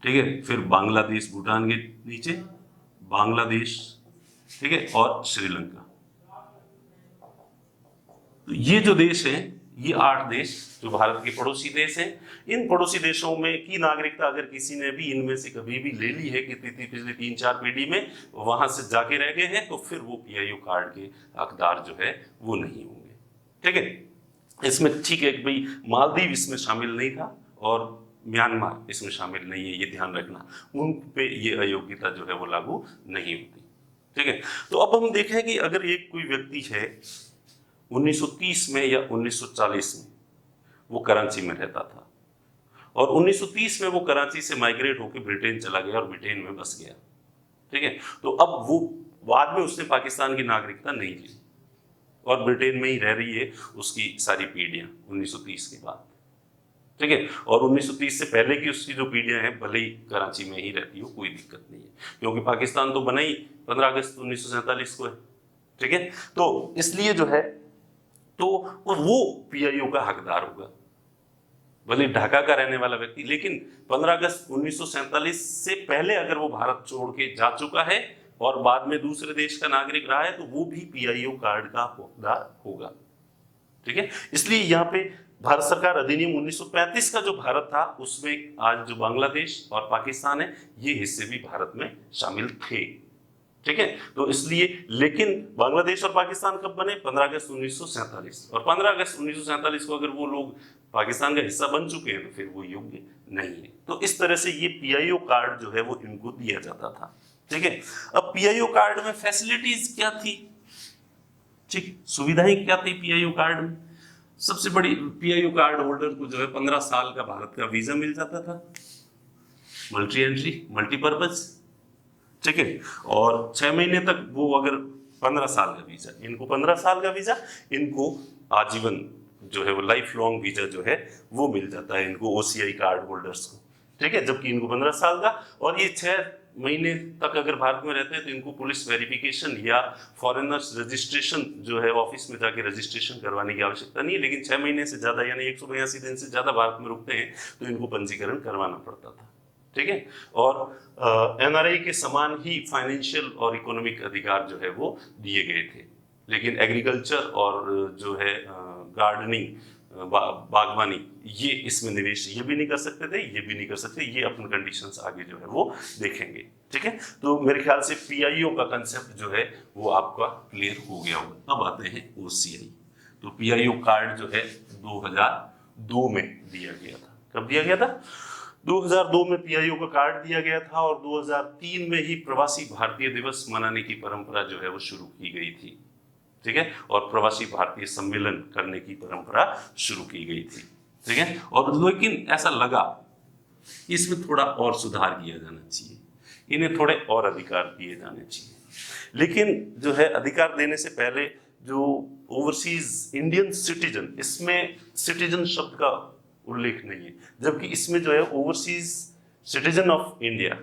[SPEAKER 1] ठीक है, फिर बांग्लादेश भूटान के नीचे, बांग्लादेश, ठीक है, और श्रीलंका। तो ये जो देश हैं, ये 8 देश जो भारत के पड़ोसी देश हैं, इन पड़ोसी देशों में की नागरिकता अगर किसी ने भी इनमें से कभी भी ले ली है कि पिछले 3-4 पीढ़ी में वहां से जाके रह गए हैं, तो फिर वो पीआईओ कार्ड के हकदार जो है वो नहीं होंगे, ठीक है। इसमें ठीक है कि भाई मालदीव इसमें शामिल नहीं था और म्यांमार इसमें शामिल नहीं है, ये ध्यान रखना, उन पे ये अयोग्यता जो है वो लागू नहीं होती, ठीक है। तो अब हम देखें कि अगर एक कोई व्यक्ति है 1930 में या 1940 में वो कराची में रहता था और 1930 में वो कराची से माइग्रेट होकर ब्रिटेन चला गया और ब्रिटेन में बस गया, ठीक है। तो अब वो बाद में उसने पाकिस्तान की नागरिकता नहीं ली और ब्रिटेन में ही रह रही है उसकी सारी पीढ़ियां 1930 के बाद, ठीक है। और 1930 से पहले की उसकी जो पीढ़ियां हैं भले ही कराची में ही रहती हो, कोई दिक्कत नहीं है, क्योंकि पाकिस्तान तो बना ही 15 अगस्त 1947 को है, ठीक है। तो इसलिए जो है तो वो पीआईओ का हकदार होगा, भले ढाका का रहने वाला व्यक्ति, लेकिन 15 अगस्त 1947 से पहले अगर वो भारत छोड़ के जा चुका है और बाद में दूसरे देश का नागरिक रहा है तो वो भी पीआईओ कार्ड का हकदार होगा, ठीक है। इसलिए यहाँ पे भारत सरकार अधिनियम 1935 का जो भारत था उसमें आज जो बांग्लादेश और पाकिस्तान है ये हिस्से भी भारत में शामिल थे, ठीक है। तो इसलिए लेकिन बांग्लादेश और पाकिस्तान कब बने? 15 अगस्त 1947, और 15 अगस्त 1947 को अगर वो लोग पाकिस्तान का हिस्सा बन चुके हैं तो फिर वो योग्य नहीं है। तो इस तरह से ये पीआईओ कार्ड जो है वो इनको दिया जाता था, ठीक है। अब पीआईओ कार्ड में फैसिलिटीज क्या थी, ठीक, सुविधाएं क्या थी पीआईओ कार्ड में? सबसे बड़ी, पीआईओ कार्ड होल्डर को जो है 15 साल का भारत का वीजा मिल जाता था, मल्टी एंट्री मल्टीपर्पज, ठीक है। और 6 महीने तक वो अगर 15 साल का वीजा, इनको 15 साल का वीजा, इनको आजीवन जो है वो लाइफ लॉन्ग वीजा जो है वो मिल जाता है इनको ओसीआई कार्ड होल्डर्स को, ठीक है। जबकि इनको 15 साल का, और ये 6 महीने तक अगर भारत में रहते हैं तो इनको पुलिस वेरिफिकेशन या फॉरेनर्स रजिस्ट्रेशन जो है ऑफिस में जाके रजिस्ट्रेशन करवाने की आवश्यकता नहीं है, लेकिन 6 महीने से ज्यादा यानी 182 दिन से ज्यादा भारत में रुकते हैं तो इनको पंजीकरण करवाना पड़ता था, ठीक है। और एनआरआई के समान ही फाइनेंशियल और इकोनॉमिक अधिकार जो है वो दिए गए थे, लेकिन एग्रीकल्चर और जो है गार्डनिंग, बागवानी, ये इसमें निवेश ये भी नहीं कर सकते थे, ये भी नहीं कर सकते, ये अपन कंडीशंस आगे जो है वो देखेंगे, ठीक है। तो मेरे ख्याल से पीआईओ का कंसेप्ट जो है वो आपका क्लियर हो गया होगा। अब आते हैं ओसीआई। तो पीआईओ कार्ड जो है 2002 में दिया गया था। कब दिया गया था? 2002 में पीआईओ का कार्ड दिया गया था और 2003 में ही प्रवासी भारतीय दिवस मनाने की परंपरा जो है वो शुरू की गई थी, ठीक है। और प्रवासी भारतीय सम्मेलन करने की परंपरा शुरू की गई थी, ठीक है। और लेकिन ऐसा लगा कि इसमें थोड़ा और सुधार किया जाना चाहिए, इन्हें थोड़े और अधिकार दिए जाने चाहिए, लेकिन जो है अधिकार देने से पहले जो ओवरसीज इंडियन सिटीजन, इसमें सिटीजन शब्द का उल्लेख नहीं है, जबकि इसमें जो है ओवरसीज सिटीजन ऑफ इंडिया,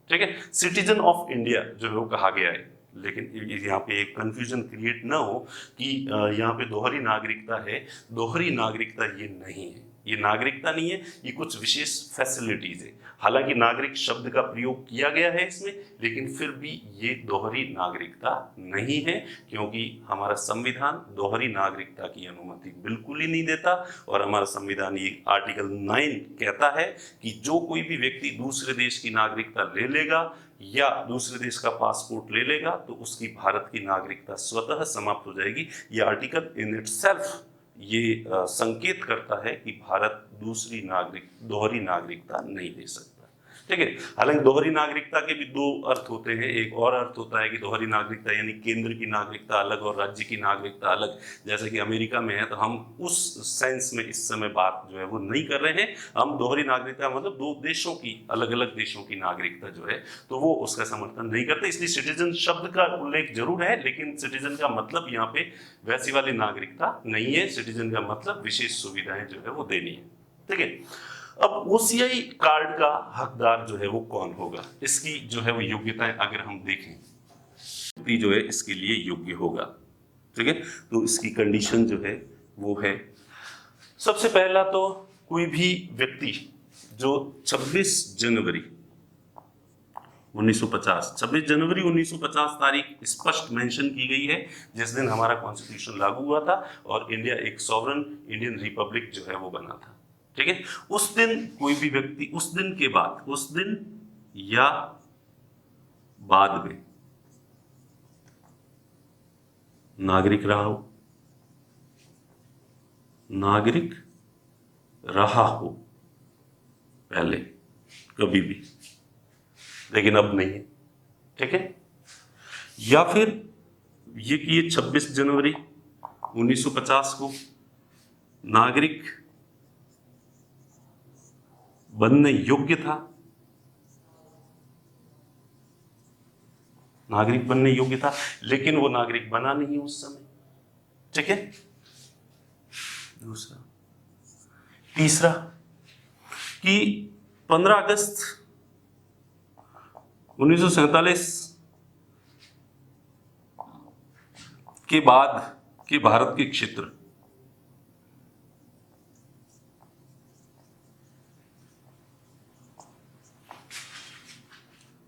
[SPEAKER 1] ठीक है, सिटीजन ऑफ इंडिया जो है वो कहा गया है। लेकिन यहाँ पे एक कंफ्यूजन क्रिएट ना हो कि यहाँ पे दोहरी नागरिकता है, दोहरी नागरिकता ये नहीं है, ये नागरिकता नहीं है, ये कुछ विशेष फैसिलिटीज है। हालांकि नागरिक शब्द का प्रयोग किया गया है इसमें, लेकिन फिर भी ये दोहरी नागरिकता नहीं है, क्योंकि हमारा संविधान दोहरी नागरिकता की अनुमति बिल्कुल ही नहीं देता। और हमारा संविधान ये आर्टिकल 9 कहता है कि जो कोई भी व्यक्ति दूसरे देश की नागरिकता ले लेगा या दूसरे देश का पासपोर्ट ले लेगा तो उसकी भारत की नागरिकता स्वतः समाप्त हो जाएगी। ये आर्टिकल इन इटसेल्फ ये संकेत करता है कि भारत दोहरी नागरिकता नहीं दे सकता, ठीक है। हालांकि दोहरी नागरिकता के भी 2 अर्थ होते हैं। एक और अर्थ होता है कि दोहरी नागरिकता यानी केंद्र की नागरिकता अलग और राज्य की नागरिकता अलग, जैसे कि अमेरिका में है। तो हम उस सेंस में इस समय बात जो है वो नहीं कर रहे हैं। हम दोहरी नागरिकता मतलब 2 देशों की, अलग अलग देशों की नागरिकता जो है तो वो उसका समर्थन नहीं करते। इसलिए सिटीजन शब्द का उल्लेख जरूर है, लेकिन सिटीजन का मतलब यहाँ पे वैसी वाली नागरिकता नहीं है। सिटीजन का मतलब विशेष सुविधाएं जो है वो देनी है, ठीक है। अब ओसीआई कार्ड का हकदार जो है वो कौन होगा, इसकी जो है वो योग्यताएं अगर हम देखें, व्यक्ति जो है इसके लिए योग्य होगा, ठीक है। तो इसकी कंडीशन जो है वो है, सबसे पहला तो कोई भी व्यक्ति जो 26 जनवरी 1950, 26 जनवरी 1950 तारीख स्पष्ट मेंशन की गई है जिस दिन हमारा कॉन्स्टिट्यूशन लागू हुआ था और इंडिया एक सॉवरन इंडियन रिपब्लिक जो है वो बना था। ठीक है, उस दिन कोई भी व्यक्ति उस दिन के बाद, उस दिन या बाद में नागरिक रहा हो, नागरिक रहा हो पहले कभी भी, लेकिन अब नहीं है। ठीक है, या फिर ये कि ये 26 जनवरी 1950 को नागरिक बनने योग्य था, नागरिक बनने योग्य था, लेकिन वो नागरिक बना नहीं उस समय। ठीक है, दूसरा। तीसरा कि 15 अगस्त 1947 के बाद के भारत के क्षेत्र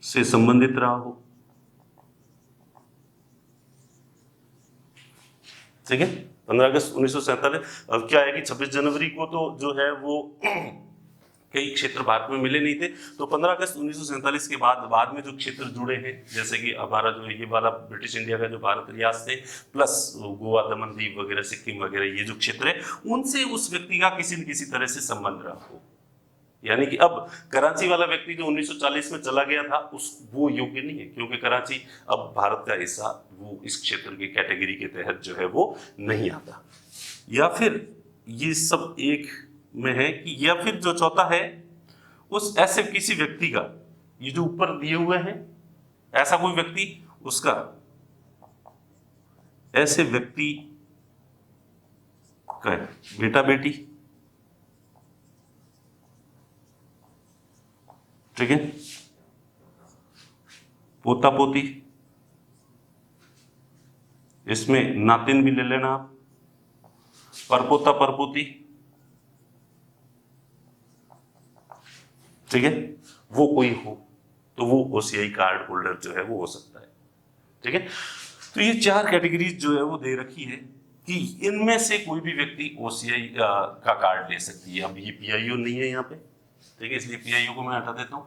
[SPEAKER 1] से संबंधित रहा हो। ठीक है, 15 अगस्त 1947। अब क्या है कि 26 जनवरी को तो जो है वो कई क्षेत्र भारत में मिले नहीं थे, तो 15 अगस्त 1947 के बाद में जो क्षेत्र जुड़े हैं, जैसे कि हमारा जो ये वाला ब्रिटिश इंडिया का जो भारत रियासत है, प्लस गोवा, दमन दीव वगैरह, सिक्किम वगैरह, ये जो क्षेत्र है, उनसे उस व्यक्ति का किसी न किसी तरह से संबंध रहा हो। यानी कि अब कराची वाला व्यक्ति जो 1940 में चला गया था वो योग्य नहीं है, क्योंकि कराची अब भारत का हिस्सा, वो इस क्षेत्र की कैटेगरी के तहत जो है वो नहीं आता। या फिर ये सब एक में है कि, या फिर जो चौथा है, उस ऐसे किसी व्यक्ति का, ये जो ऊपर दिए हुए हैं, ऐसा कोई व्यक्ति, उसका ऐसे व्यक्ति का बेटा बेटी, ठीक है, पोता पोती, इसमें नातिन भी ले लेना आप, परपोता परपोती, ठीक है, वो कोई हो तो वो ओसीआई कार्ड होल्डर जो है वो हो सकता है। ठीक है, तो ये 4 कैटेगरीज जो है वो दे रखी है कि इनमें से कोई भी व्यक्ति ओसीआई का कार्ड ले सकती है। अब ये पीआईओ नहीं है यहाँ पे, ठीक है, इसलिए पीआईओ को मैं हटा देता हूँ,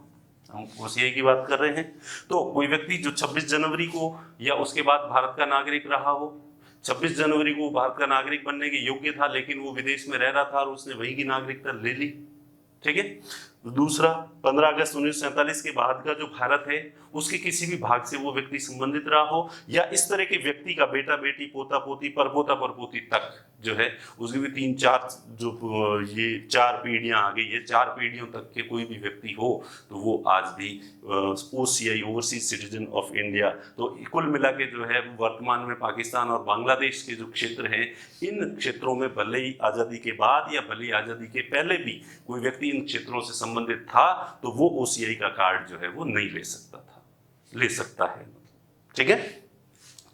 [SPEAKER 1] हम ओसीआई की बात कर रहे हैं। तो कोई व्यक्ति जो 26 जनवरी को या उसके बाद भारत का नागरिक रहा हो, 26 जनवरी को भारत का नागरिक बनने के योग्य था, लेकिन वो विदेश में रह रहा था और उसने वहीं की नागरिकता ले ली। ठीक है, दूसरा, 15 अगस्त 1947 के बाद का जो भारत है, उसके किसी भी भाग से वो व्यक्ति संबंधित रहा हो, या इस तरह के व्यक्ति का बेटा बेटी, पोता पोती, परपोता परपोती तक जो है, उसकी भी 3-4 जो ये 4 पीढ़ियां आ गई है, 4 पीढ़ियों तक के कोई भी व्यक्ति हो तो वो आज भी OCI, overseas citizen of India. तो कुल मिला के जो है वर्तमान में पाकिस्तान और बांग्लादेश के जो क्षेत्र हैं, इन क्षेत्रों में भले ही आज़ादी के बाद या भले ही आज़ादी के पहले भी कोई व्यक्ति इन क्षेत्रों से संबंधित था तो वो ओसीआई का कार्ड जो है वो नहीं ले सकता था, ले सकता है। ठीक है,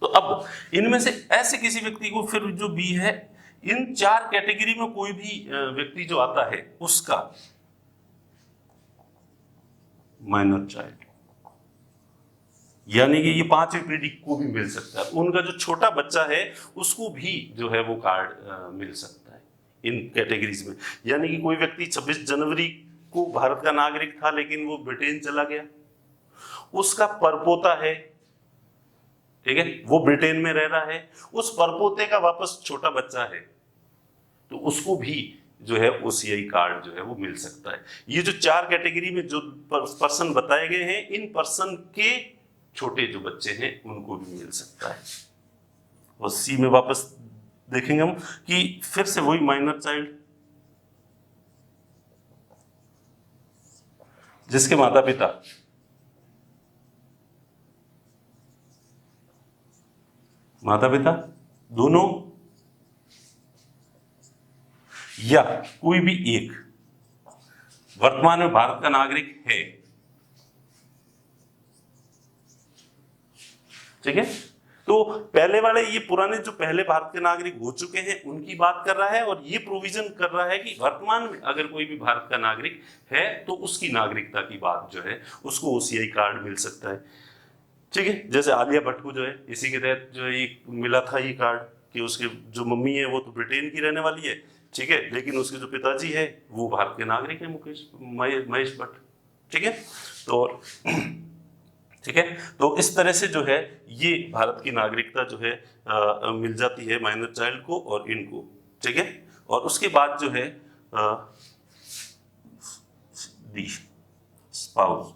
[SPEAKER 1] तो अब इनमें से ऐसे किसी व्यक्ति को फिर जो बी है, इन 4 कैटेगरी में कोई भी व्यक्ति जो आता है उसका माइनर चाइल्ड, यानी कि ये 5वीं पीढ़ी को भी मिल सकता है, उनका जो छोटा बच्चा है उसको भी जो है वो कार्ड मिल सकता है इन कैटेगरीज में। यानी कि कोई व्यक्ति 26 जनवरी को भारत का नागरिक था लेकिन वो ब्रिटेन चला गया, उसका परपोता है, ठीक है, वो ब्रिटेन में रह रहा है, उस परपोते का वापस छोटा बच्चा है, तो उसको भी जो है ओसीआई कार्ड जो है वो मिल सकता है। ये जो 4 कैटेगरी में जो पर्सन बताए गए हैं, इन पर्सन के छोटे जो बच्चे हैं उनको भी मिल सकता है। और सी में वापस देखेंगे हम कि फिर से वही माइनर चाइल्ड, जिसके माता पिता दोनों या कोई भी एक वर्तमान में भारत का नागरिक है। ठीक है, तो पहले वाले ये पुराने जो पहले भारत के नागरिक हो चुके हैं उनकी बात कर रहा है, और ये प्रोविजन कर रहा है कि वर्तमान में अगर कोई भी भारत का नागरिक है तो उसकी नागरिकता की बात जो है उसको ओसीआई कार्ड मिल सकता है। ठीक है, जैसे आलिया भट्ट को जो है इसी के तहत जो है मिला था ये कार्ड कि उसके जो मम्मी है वो तो ब्रिटेन की रहने वाली है, ठीक है, लेकिन उसके जो पिताजी है वो भारत के नागरिक है, महेश भट्ट। ठीक है, तो ठीक है, तो इस तरह से जो है ये भारत की नागरिकता जो है मिल जाती है माइनर चाइल्ड को और इनको। ठीक है, और उसके बाद जो है दी स्पाउस,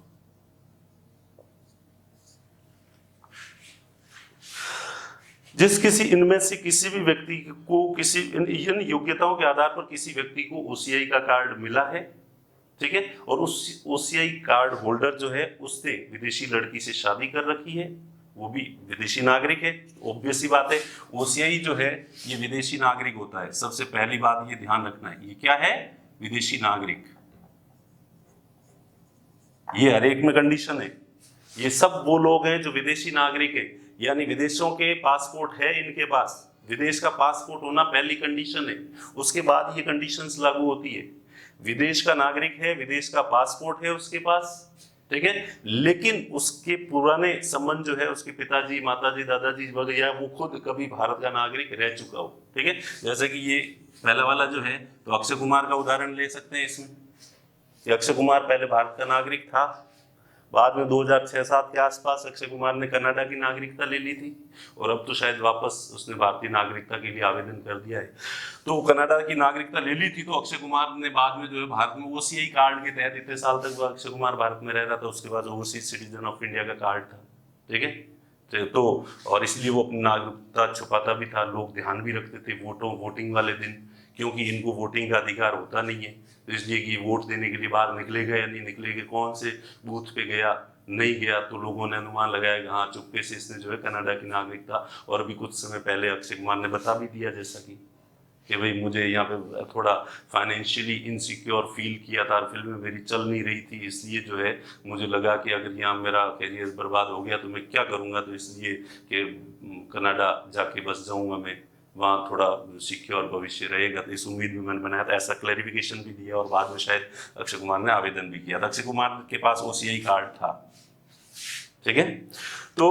[SPEAKER 1] जिस किसी इनमें से किसी भी व्यक्ति को किसी इन योग्यताओं के आधार पर किसी व्यक्ति को ओसीआई का कार्ड मिला है, ठीक है, और उस ओसीआई कार्ड होल्डर जो है उसने विदेशी लड़की से शादी कर रखी है, वो भी विदेशी नागरिक है, ऑब्वियस सी बात है ओसीआई जो है ये विदेशी नागरिक होता है। सबसे पहली बात ये ध्यान रखना है, ये क्या है, विदेशी नागरिक। ये हर एक में कंडीशन है, ये सब वो लोग हैं जो विदेशी नागरिक है, यानी विदेशों के पासपोर्ट है इनके पास, विदेश का पासपोर्ट होना पहली कंडीशन है, उसके बाद ये कंडीशंस लागू होती है। विदेश का नागरिक है, विदेश का पासपोर्ट है उसके पास, ठीक है, लेकिन उसके पुराने संबंध जो है उसके पिताजी माताजी दादाजी वगैरह वो खुद कभी भारत का नागरिक रह चुका हो। ठीक है, जैसे कि ये पहला वाला जो है तो अक्षय कुमार का उदाहरण ले सकते हैं इसमें। अक्षय कुमार पहले भारत का नागरिक था, बाद में 2006-07 के आसपास अक्षय कुमार ने कनाडा की नागरिकता ले ली थी, और अब तो शायद वापस उसने भारतीय नागरिकता के लिए आवेदन कर दिया है। तो कनाडा की नागरिकता ले ली थी तो अक्षय कुमार ने बाद में जो है भारत में ओसीआई कार्ड के तहत इतने साल तक अक्षय कुमार भारत में रह रहा था, उसके बाद ओवरसीज सिटीजन ऑफ इंडिया का कार्ड था। ठीक है, तो और इसलिए वो अपनी नागरिकता छुपाता भी था, लोग ध्यान भी रखते थे वोटिंग वाले दिन, क्योंकि इनको वोटिंग का अधिकार होता नहीं है, तो इसलिए कि वोट देने के लिए बाहर निकलेगा या नहीं निकलेगा, कौन से बूथ पे गया नहीं गया, तो लोगों ने अनुमान लगाया कि हाँ चुपके से इसने जो है कनाडा की नागरिकता। और अभी कुछ समय पहले अक्षय कुमार ने बता भी दिया जैसा कि भाई मुझे यहाँ पे थोड़ा फाइनेंशियली इनसिक्योर फील किया था, फिल्में मेरी चल नहीं रही थी, इसलिए जो है मुझे लगा कि अगर यहाँ मेरा करियर बर्बाद हो गया तो मैं क्या करूँगा, तो इसलिए कि कनाडा जाके बस जाऊँगा मैं, वहाँ थोड़ा सिक्योर भविष्य रहेगा, तो इस उम्मीद में मैंने बनाया था। ऐसा क्लैरिफिकेशन भी दिया और बाद में शायद अक्षय कुमार ने आवेदन भी किया था। अक्षय कुमार के पास ओसीआई कार्ड था। ठीक है, तो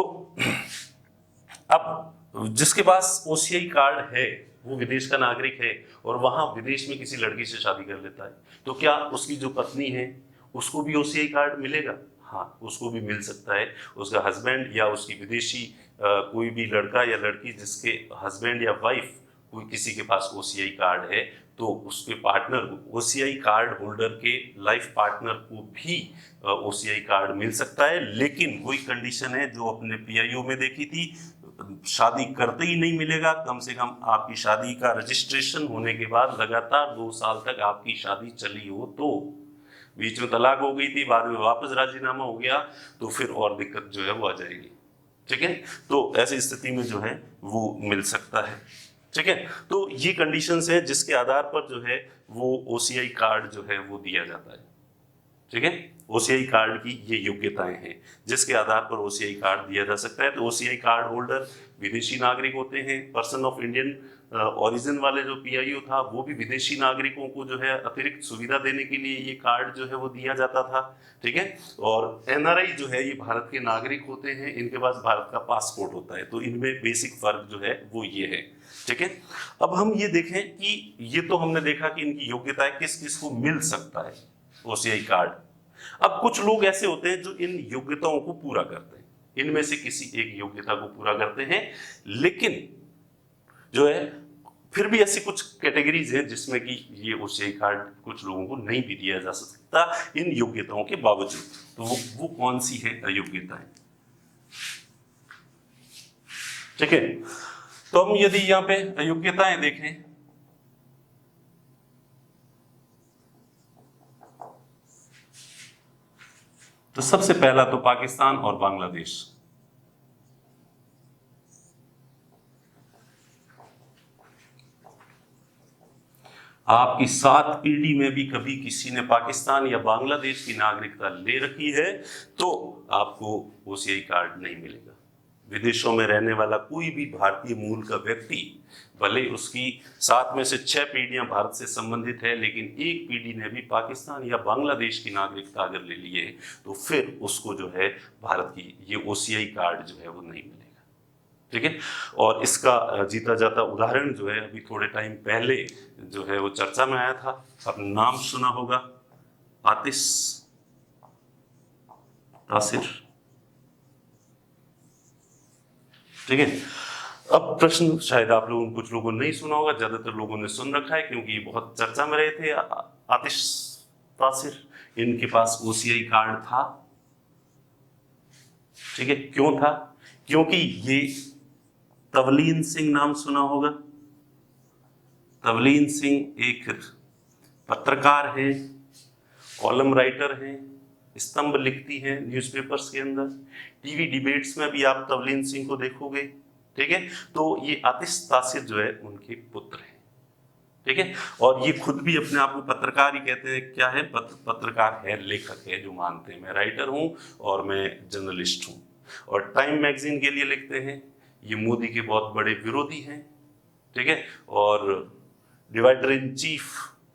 [SPEAKER 1] अब जिसके पास ओसीआई कार्ड है वो विदेश का नागरिक है और वहां विदेश में किसी लड़की से शादी कर लेता है, तो क्या उसकी जो पत्नी है उसको भी ओसीआई कार्ड मिलेगा? हाँ, उसको भी मिल सकता है। उसका हस्बैंड या उसकी विदेशी कोई भी लड़का या लड़की जिसके हस्बैंड या वाइफ कोई किसी के पास ओसीआई कार्ड है, तो उसके पार्टनर को, ओसीआई कार्ड होल्डर के लाइफ पार्टनर को भी ओसीआई कार्ड मिल सकता है। लेकिन वही कंडीशन है जो अपने पीआईओ में देखी थी, शादी करते ही नहीं मिलेगा, कम से कम आपकी शादी का रजिस्ट्रेशन होने के बाद लगातार 2 साल तक आपकी शादी चली हो, तो बीच में तलाक हो गई थी, बाद में वापस राजीनामा हो गया, तो फिर और दिक्कत जो है वो आ जाएगी। ठीक है, तो ऐसी स्थिति में जो है वो मिल सकता है। ठीक है, तो ये कंडीशंस है जिसके आधार पर जो है वो ओसीआई कार्ड जो है वो दिया जाता है। ठीक है, ओसीआई कार्ड की ये योग्यताएं हैं जिसके आधार पर ओसीआई कार्ड दिया जा सकता है। तो ओसीआई कार्ड होल्डर विदेशी नागरिक होते हैं, पर्सन ऑफ इंडियन ओरिजिन वाले जो पीआईओ था वो भी विदेशी नागरिकों को जो है अतिरिक्त सुविधा देने के लिए ये कार्ड जो है वो दिया जाता था। ठीक है, और एनआरआई जो है ये भारत के नागरिक होते हैं, इनके पास भारत का पासपोर्ट होता है, तो इनमें बेसिक फर्क जो है वो ये है। ठीक है, अब हम ये देखें कि ये तो हमने देखा कि इनकी योग्यताएं किस किस को मिल सकता है ओसीआई कार्ड। अब कुछ लोग ऐसे होते हैं जो इन योग्यताओं को पूरा करते हैं, इनमें से किसी एक योग्यता को पूरा करते हैं, लेकिन जो है फिर भी ऐसी कुछ कैटेगरीज हैं जिसमें कि ये ओसीआई कार्ड कुछ लोगों को नहीं भी दिया जा सकता इन योग्यताओं के बावजूद। तो वो कौन सी है अयोग्यताएं? ठीक है, तो हम यदि यहाँ पे अयोग्यताएं देखें तो सबसे पहला तो पाकिस्तान और बांग्लादेश। आपकी 7 पीढ़ी में भी कभी किसी ने पाकिस्तान या बांग्लादेश की नागरिकता ले रखी है तो आपको ओसीआई कार्ड नहीं मिलेगा। विदेशों में रहने वाला कोई भी भारतीय मूल का व्यक्ति, भले उसकी 7 में से 6 पीढ़ियां भारत से संबंधित है, लेकिन एक पीढ़ी ने भी पाकिस्तान या बांग्लादेश की नागरिकता अगर ले ली है तो फिर उसको जो है भारत की ये OCI कार्ड जो है वो नहीं मिलेगा। ठीक है। और इसका जीता जाता उदाहरण जो है अभी थोड़े टाइम पहले जो है वो चर्चा में आया था, आपने नाम सुना होगा, आतिश तासिर। ठीक है। अब प्रश्न शायद आप लोगों कुछ लोगों ने नहीं सुना होगा, ज्यादातर लोगों ने सुन रखा है क्योंकि ये बहुत चर्चा में रहे थे। आतिश तासिर, इनके पास OCI कार्ड था। ठीक है। क्यों था? क्योंकि ये तवलीन सिंह नाम सुना होगा। तवलीन सिंह एक पत्रकार है, कॉलम राइटर है, स्तंभ लिखती हैं न्यूज़पेपर्स के अंदर, टीवी डिबेट्स में भी आप तवलीन सिंह को देखोगे। ठीक है। तो ये आतिश तासिर जो है उनके पुत्र हैं। ठीक है। और ये खुद भी अपने आप को पत्रकार ही कहते हैं। क्या है? पत्रकार है, लेखक है, जो मानते हैं मैं राइटर हूं और मैं जर्नलिस्ट हूं, और टाइम मैगजीन के लिए लिखते हैं। ये मोदी के बहुत बड़े विरोधी हैं। ठीक है। और डिवाइडर इन चीफ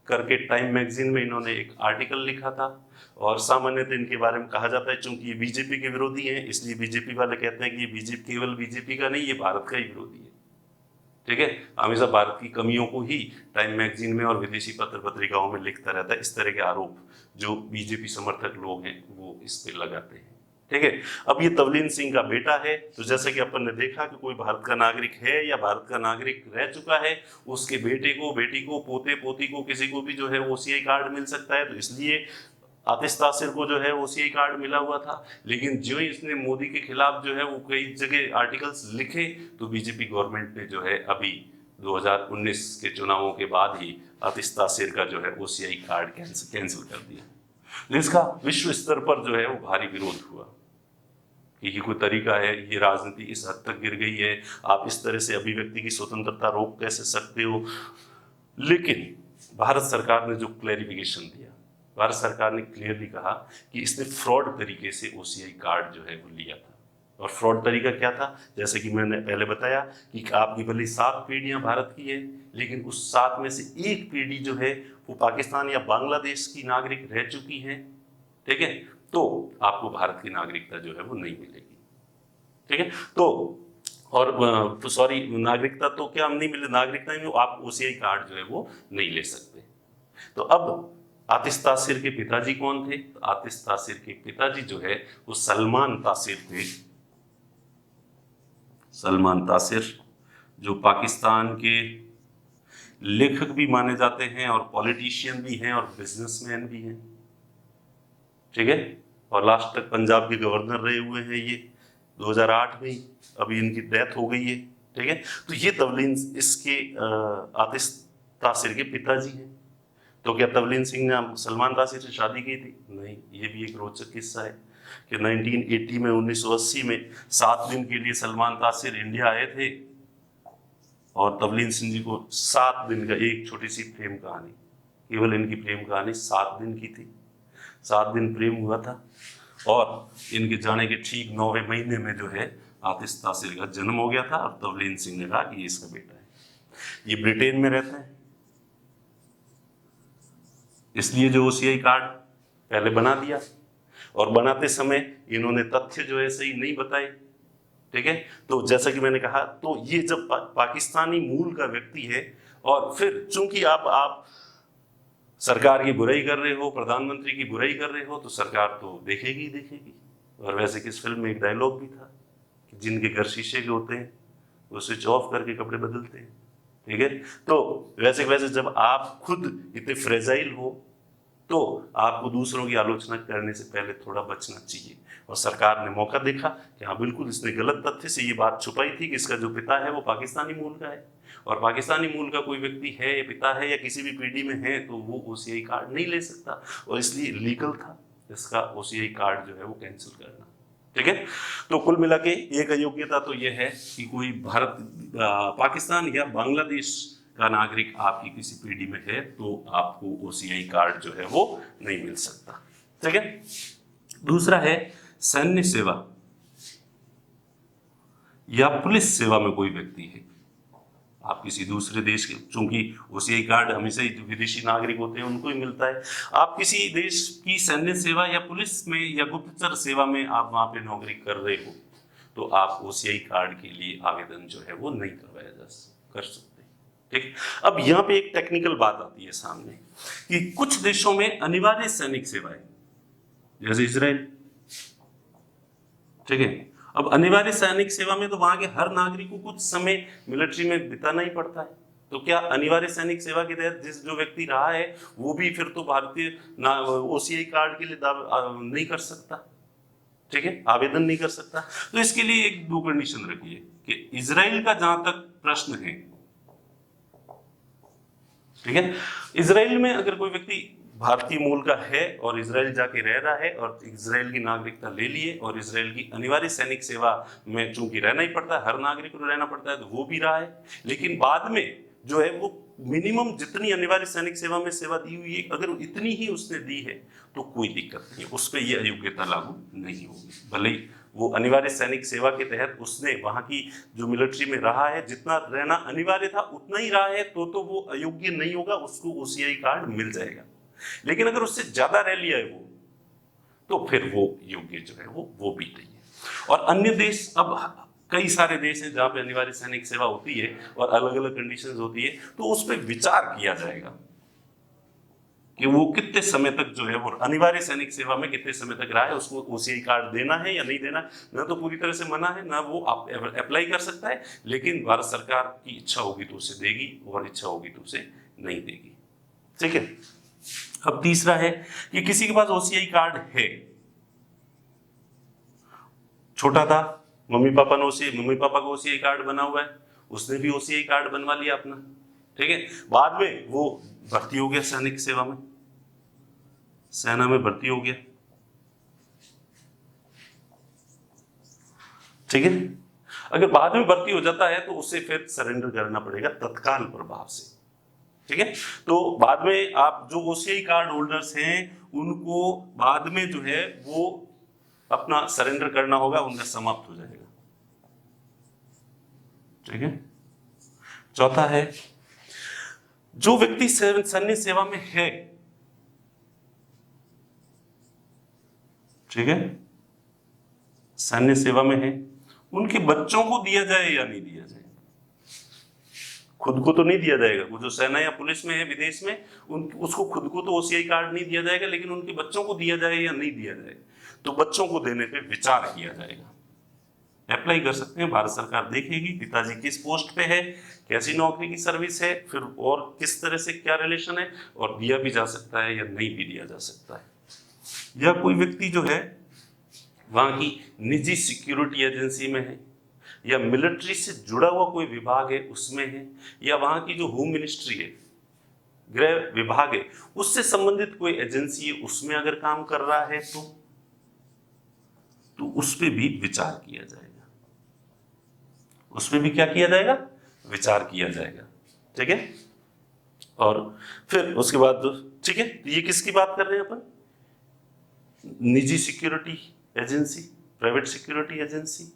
[SPEAKER 1] करके टाइम मैगजीन में इन्होंने एक आर्टिकल लिखा था, और सामान्यतः इनके बारे में कहा जाता है चूंकि ये बीजेपी के विरोधी हैं, इसलिए बीजेपी वाले कहते हैं कि ये बीजेपी केवल बीजेपी का नहीं, ये भारत का ही विरोधी है। ठीक है। हमेशा भारत की कमियों को ही टाइम मैगजीन में और विदेशी पत्र पत्रिकाओं में लिखता रहता है। इस तरह के आरोप जो बीजेपी समर्थक लोग हैं वो इस पे लगाते हैं। ठीक है। अब ये तवलीन सिंह का बेटा है, तो जैसे कि अपन ने देखा कि कोई भारत का नागरिक है या भारत का नागरिक रह चुका है, उसके बेटे को, बेटी को, पोते पोती को, किसी को भी जो है OCI कार्ड मिल सकता है। तो इसलिए आतिश तासिर को जो है OCI कार्ड मिला हुआ था। लेकिन जो ही इसने मोदी के खिलाफ जो है वो कई जगह आर्टिकल्स लिखे, तो बीजेपी गवर्नमेंट ने जो है अभी 2019 के चुनावों के बाद ही आतिश तासिर का जो है OCI कार्ड कैंसिल कर दिया। इसका विश्व स्तर पर जो है वो भारी विरोध हुआ कि ये कोई तरीका है, ये राजनीति इस हद तक गिर गई है, आप इस तरह से अभिव्यक्ति की स्वतंत्रता रोक कैसे सकते हो। लेकिन भारत सरकार ने जो क्लैरिफिकेशन दिया, भारत सरकार ने क्लियरली कहा कि इसने फ्रॉड तरीके से OCI कार्ड जो है वो लिया था। और फ्रॉड तरीका क्या था? जैसे कि मैंने पहले बताया कि आपकी भले 7 पीढ़ियां भारत की है, लेकिन उस 7 में से एक पीढ़ी जो है वो पाकिस्तान या बांग्लादेश की नागरिक रह चुकी है। ठीक है। तो आपको भारत की नागरिकता जो है वो नहीं मिलेगी। ठीक है। तो और सॉरी, नागरिकता तो क्या नहीं मिले, नागरिकता नहीं, आप OCI कार्ड जो है वो नहीं ले सकते। तो अब आतिश तासिर के पिताजी कौन थे? तो आतिश तासिर के पिताजी जो है वो सलमान तासिर थे। सलमान तासिर जो पाकिस्तान के लेखक भी माने जाते हैं और पॉलिटिशियन भी हैं और बिजनेसमैन भी हैं। ठीक है। और लास्ट तक पंजाब के गवर्नर रहे हुए हैं ये 2008 में ही, अभी इनकी डेथ हो गई है। ठीक है। तो ये तवलीन इसके आतिश तासिर के पिताजी हैं। तो क्या तवलीन सिंह ने सलमान तासिर से शादी की थी? नहीं। ये भी एक रोचक किस्सा है कि 1980 में 1980 में 7 दिन के लिए सलमान तासिर इंडिया आए थे, और तवलीन सिंह जी को 7 दिन का, एक छोटी सी प्रेम कहानी, केवल इनकी प्रेम कहानी 7 दिन की थी। 7 दिन प्रेम हुआ था, और इनके जाने के ठीक 9वें महीने में जो है आतिश तासिर का जन्म हो गया था, और तवलीन सिंह ने कहा कि ये इसका बेटा है। ये ब्रिटेन में रहते हैं, इसलिए जो OCI कार्ड पहले बना दिया, और बनाते समय इन्होंने तथ्य जो है सही नहीं बताए। ठीक है। तो जैसा कि मैंने कहा, तो ये जब पाकिस्तानी मूल का व्यक्ति है, और फिर चूंकि आप सरकार की बुराई कर रहे हो, प्रधानमंत्री की बुराई कर रहे हो, तो सरकार तो देखेगी ही देखेगी। और वैसे किस फिल्म में एक डायलॉग भी था कि जिनके घर शीशे के होते हैं वो स्विच ऑफ करके कपड़े बदलते हैं। ठीक है। तो वैसे जब आप खुद इतने फ्रेजाइल हो, तो आपको दूसरों की आलोचना करने से पहले थोड़ा बचना चाहिए। और सरकार ने मौका देखा कि हाँ बिल्कुल, इसने गलत तथ्य से ये बात छुपाई थी कि इसका जो पिता है वो पाकिस्तानी मूल का है, और पाकिस्तानी मूल का कोई व्यक्ति है, या पिता है, या किसी भी पीढ़ी में है, तो वो OCI कार्ड नहीं ले सकता, और इसलिए लीगल था इसका OCI कार्ड जो है वो कैंसिल करना। ठीक है। तो कुल मिला के एक अयोग्यता तो यह है कि कोई पाकिस्तान या बांग्लादेश का नागरिक आपकी किसी पीढ़ी में है तो आपको OCI कार्ड जो है वो नहीं मिल सकता। ठीक है। दूसरा है सैन्य सेवा। या पुलिस सेवा में कोई व्यक्ति है, आप किसी दूसरे देश के, चूंकि ओसीआई कार्ड हमेशा ही जो विदेशी नागरिक होते हैं उनको ही मिलता है, आप किसी देश की सैन्य सेवा या पुलिस में या गुप्तचर सेवा में आप वहां पे नौकरी कर रहे हो, तो आप ओसीआई कार्ड के लिए आवेदन जो है वो नहीं कर सकते। ठीक। अब यहाँ पे एक टेक्निकल बात आती है सामने कि कुछ देशों में अनिवार्य सैनिक सेवाएं, जैसे इजराइल, ठीक है, अब अनिवार्य सैनिक सेवा में तो वहां के हर नागरिक को कुछ समय मिलिट्री में बिताना ही पड़ता है, तो क्या अनिवार्य सैनिक सेवा के तहत जिस जो व्यक्ति रहा है वो भी फिर तो भारतीय ओसीआई कार्ड के लिए नहीं कर सकता, ठीक है, आवेदन नहीं कर सकता। तो इसके लिए एक दो कंडीशन रखी है कि इजराइल का जहां तक प्रश्न है, ठीक है, इजराइल में अगर कोई व्यक्ति भारतीय मूल का है और इजराइल जाके रह रहा है और इजराइल की नागरिकता ले लिए और इजराइल की अनिवार्य सैनिक सेवा में चूंकि रहना ही पड़ता है, हर नागरिक को रहना पड़ता है, तो वो भी रहा है, लेकिन बाद में जो है वो मिनिमम जितनी अनिवार्य सैनिक सेवा में सेवा दी हुई है अगर इतनी ही उसने दी है तो कोई दिक्कत नहीं, उस पर यह अयोग्यता लागू नहीं होगी। भले ही वो अनिवार्य सैनिक सेवा के तहत उसने वहां की जो मिलिट्री में रहा है, जितना रहना अनिवार्य था उतना ही रहा है, तो वो अयोग्य नहीं होगा, उसको ओसीआई कार्ड मिल जाएगा। लेकिन अगर उससे ज्यादा रह लिया है वो, तो फिर वो योग्य जो है वो भी नहीं है। और अन्य देश, अब कई सारे देश हैं जहां पे अनिवार्य सैनिक सेवा होती है और अलग अलग कंडीशंस होती है, तो उस पर विचार किया जाएगा कि वो कितने समय तक जो है वो अनिवार्य सैनिक सेवा में कितने समय तक रहा है, उसको ओसीआई कार्ड देना है या नहीं देना। ना तो पूरी तरह से मना है, ना वो अप्लाई कर सकता है, लेकिन भारत सरकार की इच्छा होगी तो उसे देगी और इच्छा होगी तो उसे नहीं देगी, ठीक है। अब तीसरा है कि किसी के पास ओसीआई कार्ड है, छोटा था, मम्मी पापा का ओसीआई कार्ड बना हुआ है, उसने भी ओसीआई कार्ड बनवा लिया अपना, ठीक है, बाद में वो भर्ती हो गया सैनिक सेवा में, सेना में भर्ती हो गया, ठीक है। अगर बाद में भर्ती हो जाता है तो उसे फिर सरेंडर करना पड़ेगा तत्काल प्रभाव से, ठीक है। तो बाद में आप जो ओसीआई कार्ड होल्डर्स हैं उनको बाद में जो है वो अपना सरेंडर करना होगा, उनका समाप्त हो जाएगा, ठीक है। चौथा है, जो व्यक्ति सैन्य सेवा में है, ठीक है, सैन्य सेवा में है, उनके बच्चों को दिया जाए या नहीं दिया जाए। खुद को तो नहीं दिया जाएगा, वो जो सेना या पुलिस में है विदेश में, उसको खुद को तो ओसीआई कार्ड नहीं दिया जाएगा, लेकिन उनके बच्चों को दिया जाए या नहीं दिया जाए, तो बच्चों को देने पे विचार किया जाएगा। अप्लाई कर सकते हैं, भारत सरकार देखेगी पिताजी किस पोस्ट पे है, कैसी नौकरी की सर्विस है, फिर और किस तरह से क्या रिलेशन है, और दिया भी जा सकता है या नहीं भी दिया जा सकता है। या कोई व्यक्ति जो है वहां की निजी सिक्योरिटी एजेंसी में है, या मिलिट्री से जुड़ा हुआ कोई विभाग है उसमें है, या वहां की जो होम मिनिस्ट्री है, गृह विभाग है, उससे संबंधित कोई एजेंसी है, उसमें अगर काम कर रहा है तो उस पर भी विचार किया जाएगा, उस पर भी क्या किया जाएगा, विचार किया जाएगा, ठीक है। और फिर उसके बाद, ठीक है, ये किसकी बात कर रहे हैं अपन, निजी security agency, private security agency,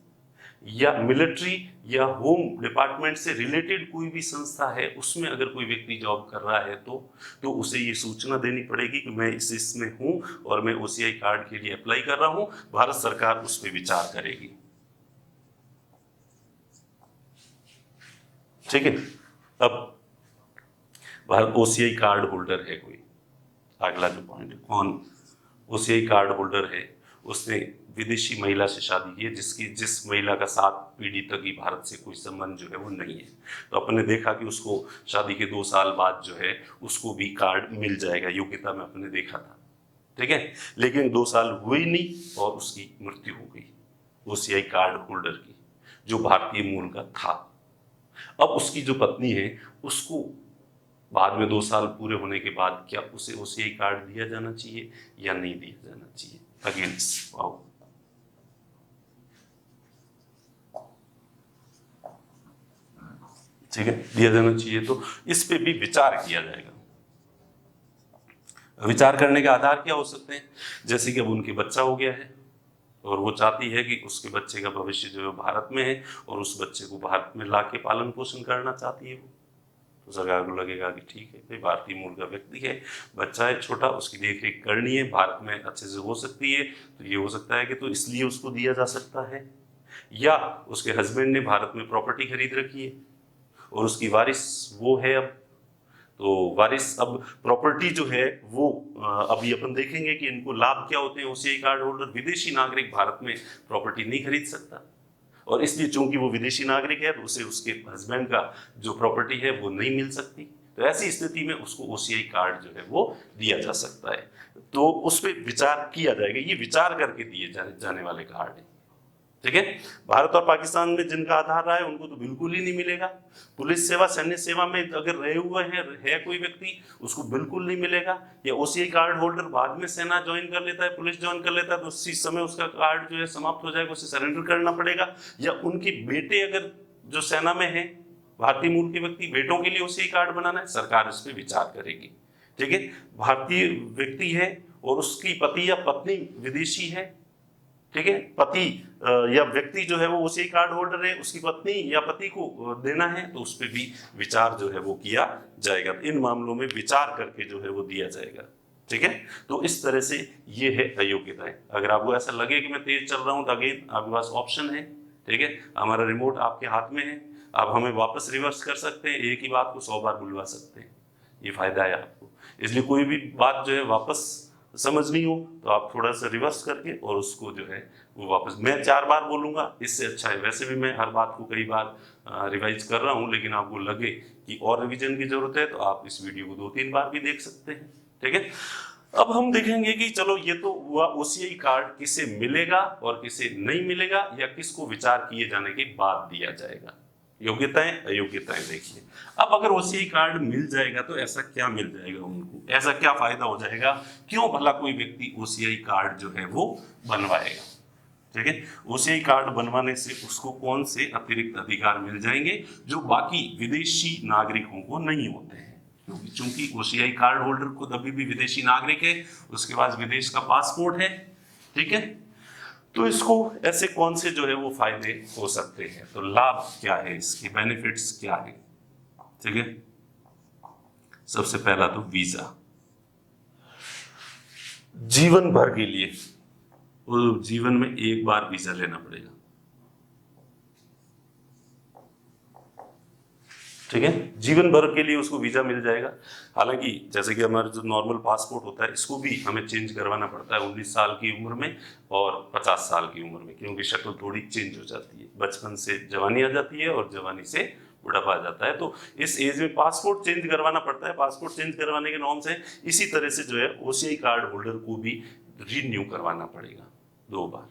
[SPEAKER 1] या मिलिट्री या होम डिपार्टमेंट से रिलेटेड कोई भी संस्था है, उसमें अगर कोई व्यक्ति जॉब कर रहा है तो उसे ये सूचना देनी पड़ेगी कि मैं इसमें हूं और मैं ओसीआई कार्ड के लिए अप्लाई कर रहा हूं, भारत सरकार उस पर विचार करेगी, ठीक है। अब भारत ओसीआई कार्ड होल्डर है कोई, अगला जो पॉइंट है, कौन ओसीआई कार्ड होल्डर है, उसने विदेशी महिला से शादी की है, जिस महिला का 7 पीढ़ी तक ही भारत से कोई संबंध जो है वो नहीं है, तो अपन ने देखा कि उसको शादी के 2 साल बाद जो है उसको भी कार्ड मिल जाएगा, योग्यता में अपने देखा था, ठीक है। लेकिन 2 साल हुए ही नहीं और उसकी मृत्यु हो गई ओसीआई कार्ड होल्डर की, जो भारतीय मूल का था। अब उसकी जो पत्नी है उसको बाद में 2 साल पूरे होने के बाद क्या उसे ओसीआई कार्ड दिया जाना चाहिए या नहीं दिया जाना चाहिए, अगेंस्ट वाओ, ठीक है, दिया जाना चाहिए, तो इस पे भी विचार किया जाएगा। विचार करने के आधार क्या हो सकते हैं, जैसे कि अब उनके बच्चा हो गया है, और वो चाहती है कि उसके बच्चे का भविष्य जो है भारत में है और उस बच्चे को भारत में ला के पालन पोषण करना चाहती है वो। तो सरकार को लगेगा कि ठीक है भाई, भारतीय मूल का व्यक्ति है, बच्चा है छोटा, उसकी देख रेख करनी है, भारत में अच्छे से हो सकती है, तो ये हो सकता है कि तो इसलिए उसको दिया जा सकता है। या उसके हस्बैंड ने भारत में प्रॉपर्टी खरीद रखी है और उसकी वारिस वो है अब, तो वारिस अब प्रॉपर्टी जो है वो अभी अपन देखेंगे कि इनको लाभ क्या होते हैं। ओसीआई कार्ड होल्डर विदेशी नागरिक भारत में प्रॉपर्टी नहीं खरीद सकता, और इसलिए चूंकि वो विदेशी नागरिक है तो उसे उसके हस्बैंड का जो प्रॉपर्टी है वो नहीं मिल सकती। तो ऐसी स्थिति में उसको ओसीआई कार्ड जो है वो दिया जा सकता है। तो उस पर विचार किया जाएगा, ये विचार करके दिए जाने वाले कार्ड है। ठीक है, भारत और पाकिस्तान में जिनका आधार रहा है उनको तो बिल्कुल ही नहीं मिलेगा। पुलिस सेवा, सैन्य सेवा में अगर रहे हुए है कोई व्यक्ति, उसको बिल्कुल नहीं मिलेगा। या ओसीआई कार्ड होल्डर बाद में सेना ज्वाइन कर लेता है, पुलिस ज्वाइन कर लेता है, तो उसी समय उसका कार्ड जो है समाप्त हो जाएगा, उसे सरेंडर करना पड़ेगा। या उनके बेटे अगर जो सेना में है, भारतीय मूल के व्यक्ति, बेटों के लिए ओसीआई कार्ड बनाना है, सरकार इस पर विचार करेगी। ठीक है, भारतीय व्यक्ति है और उसकी पति या पत्नी विदेशी है, ठीक है, पति या व्यक्ति जो है वो ओसीआई कार्ड होल्डर है, उसकी पत्नी या पति को देना है, तो उस पर भी विचार जो है वो किया जाएगा। इन मामलों में विचार करके जो है वो दिया जाएगा। ठीक है, तो इस तरह से ये है अयोग्यताएं। अगर आपको ऐसा लगे कि मैं तेज चल रहा हूं तो अगेन आपके पास ऑप्शन है। ठीक है, हमारा रिमोट आपके हाथ में है, आप हमें वापस रिवर्स कर सकते हैं, एक ही बात को 100 बार बुलवा सकते हैं, ये फायदा है आपको। इसलिए कोई भी बात जो है वापस समझनी हो तो आप थोड़ा सा रिवर्स करके और उसको जो है वो वापस, मैं 4 बार बोलूंगा इससे अच्छा है। वैसे भी मैं हर बात को कई बार रिवाइज कर रहा हूं, लेकिन आपको लगे कि और रिवीजन की जरूरत है तो आप इस वीडियो को 2-3 बार भी देख सकते हैं। ठीक है, अब हम देखेंगे कि चलो ये तो हुआ ओसीआई कार्ड किसे मिलेगा और किसे नहीं मिलेगा, या किसको विचार किए जाने के बाद दिया जाएगा। योग्यताएं अयोग्यताएं देखिए। अब अगर ओसीआई कार्ड मिल जाएगा तो ऐसा क्या मिल जाएगा उनको, ऐसा क्या फायदा हो जाएगा, क्यों भला कोई व्यक्ति ओसीआई कार्ड जो है वो बनवाएगा। ठीक है, ओसीआई कार्ड बनवाने से उसको कौन से अतिरिक्त अधिकार मिल जाएंगे जो बाकी विदेशी नागरिकों को नहीं होते हैं। क्योंकि चूंकि ओसीआई कार्ड होल्डर खुद अभी भी विदेशी नागरिक है, उसके पास विदेश का पासपोर्ट है। ठीक है, तो इसको ऐसे कौन से जो है वो फायदे हो सकते हैं, तो लाभ क्या है, इसके बेनिफिट्स क्या है। ठीक है, सबसे पहला तो वीजा, जीवन भर के लिए, वो जीवन में एक बार वीजा लेना पड़ेगा। ठीक है, जीवन भर के लिए उसको वीजा मिल जाएगा। हालांकि जैसे कि हमारा जो नॉर्मल पासपोर्ट होता है इसको भी हमें चेंज करवाना पड़ता है 19 साल की उम्र में और 50 साल की उम्र में, क्योंकि शक्ल थोड़ी चेंज हो जाती है, बचपन से जवानी आ जाती है और जवानी से बुढ़ापा आ जाता है। तो इस एज में पासपोर्ट चेंज करवाना पड़ता है। पासपोर्ट चेंज करवाने के नॉर्म्स हैं। इसी तरह से जो है ओसीआई कार्ड होल्डर को भी रिन्यू करवाना पड़ेगा 2 बार,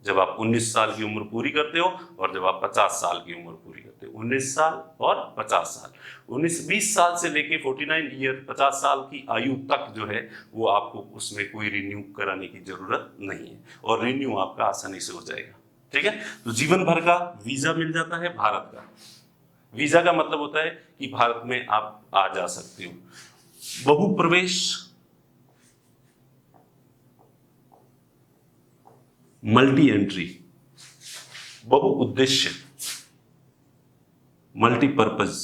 [SPEAKER 1] जब आप 19 साल की उम्र पूरी करते हो और जब आप 50 साल की उम्र पूरी करते हो। 19 साल और 50 साल, 19-20 साल से लेके 49 ईयर 50 साल की आयु तक जो है वो आपको उसमें कोई रिन्यू कराने की जरूरत नहीं है और रिन्यू आपका आसानी से हो जाएगा। ठीक है, तो जीवन भर का वीजा मिल जाता है भारत का। वीजा का मतलब होता है कि भारत में आप आ जा सकते हो। बहुप्रवेश, मल्टी एंट्री, बहुउद्देश्य, मल्टीपर्पज।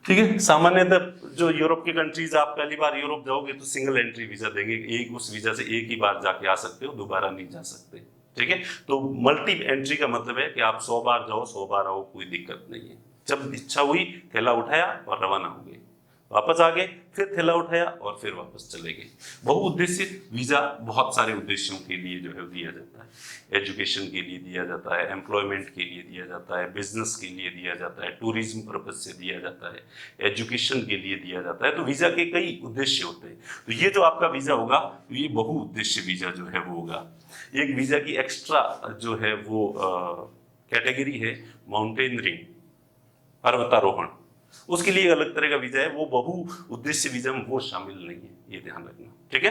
[SPEAKER 1] ठीक है, सामान्यतः जो यूरोप की कंट्रीज, आप पहली बार यूरोप जाओगे तो सिंगल एंट्री वीजा देंगे, एक उस वीजा से एक ही बार जाके आ सकते हो, दोबारा नहीं जा सकते। ठीक है, तो मल्टी एंट्री का मतलब है कि आप 100 बार जाओ 100 बार आओ, कोई दिक्कत नहीं है। जब इच्छा हुई थैला उठाया और रवाना हो गए, वापस आ गए, फिर थैला उठाया और फिर वापस चले गए। बहुउद्देश्य वीजा बहुत सारे उद्देश्यों के लिए जो है दिया जाता है। एजुकेशन के लिए दिया जाता है, एम्प्लॉयमेंट के लिए दिया जाता है, बिजनेस के लिए दिया जाता है, टूरिज्म पर्पज से दिया जाता है, एजुकेशन के लिए दिया जाता है। तो वीजा के कई उद्देश्य होते हैं। तो ये जो आपका वीजा होगा तो ये बहुउद्देश्य वीजा जो है वो होगा। एक वीजा की एक्स्ट्रा जो है वो कैटेगरी है माउंटेनरिंग, पर्वतारोहण, उसके लिए अलग तरह का वीजा है, वो बहु उद्देश्य वीजा में वो शामिल नहीं है, ये ध्यान रखना। ठीक है,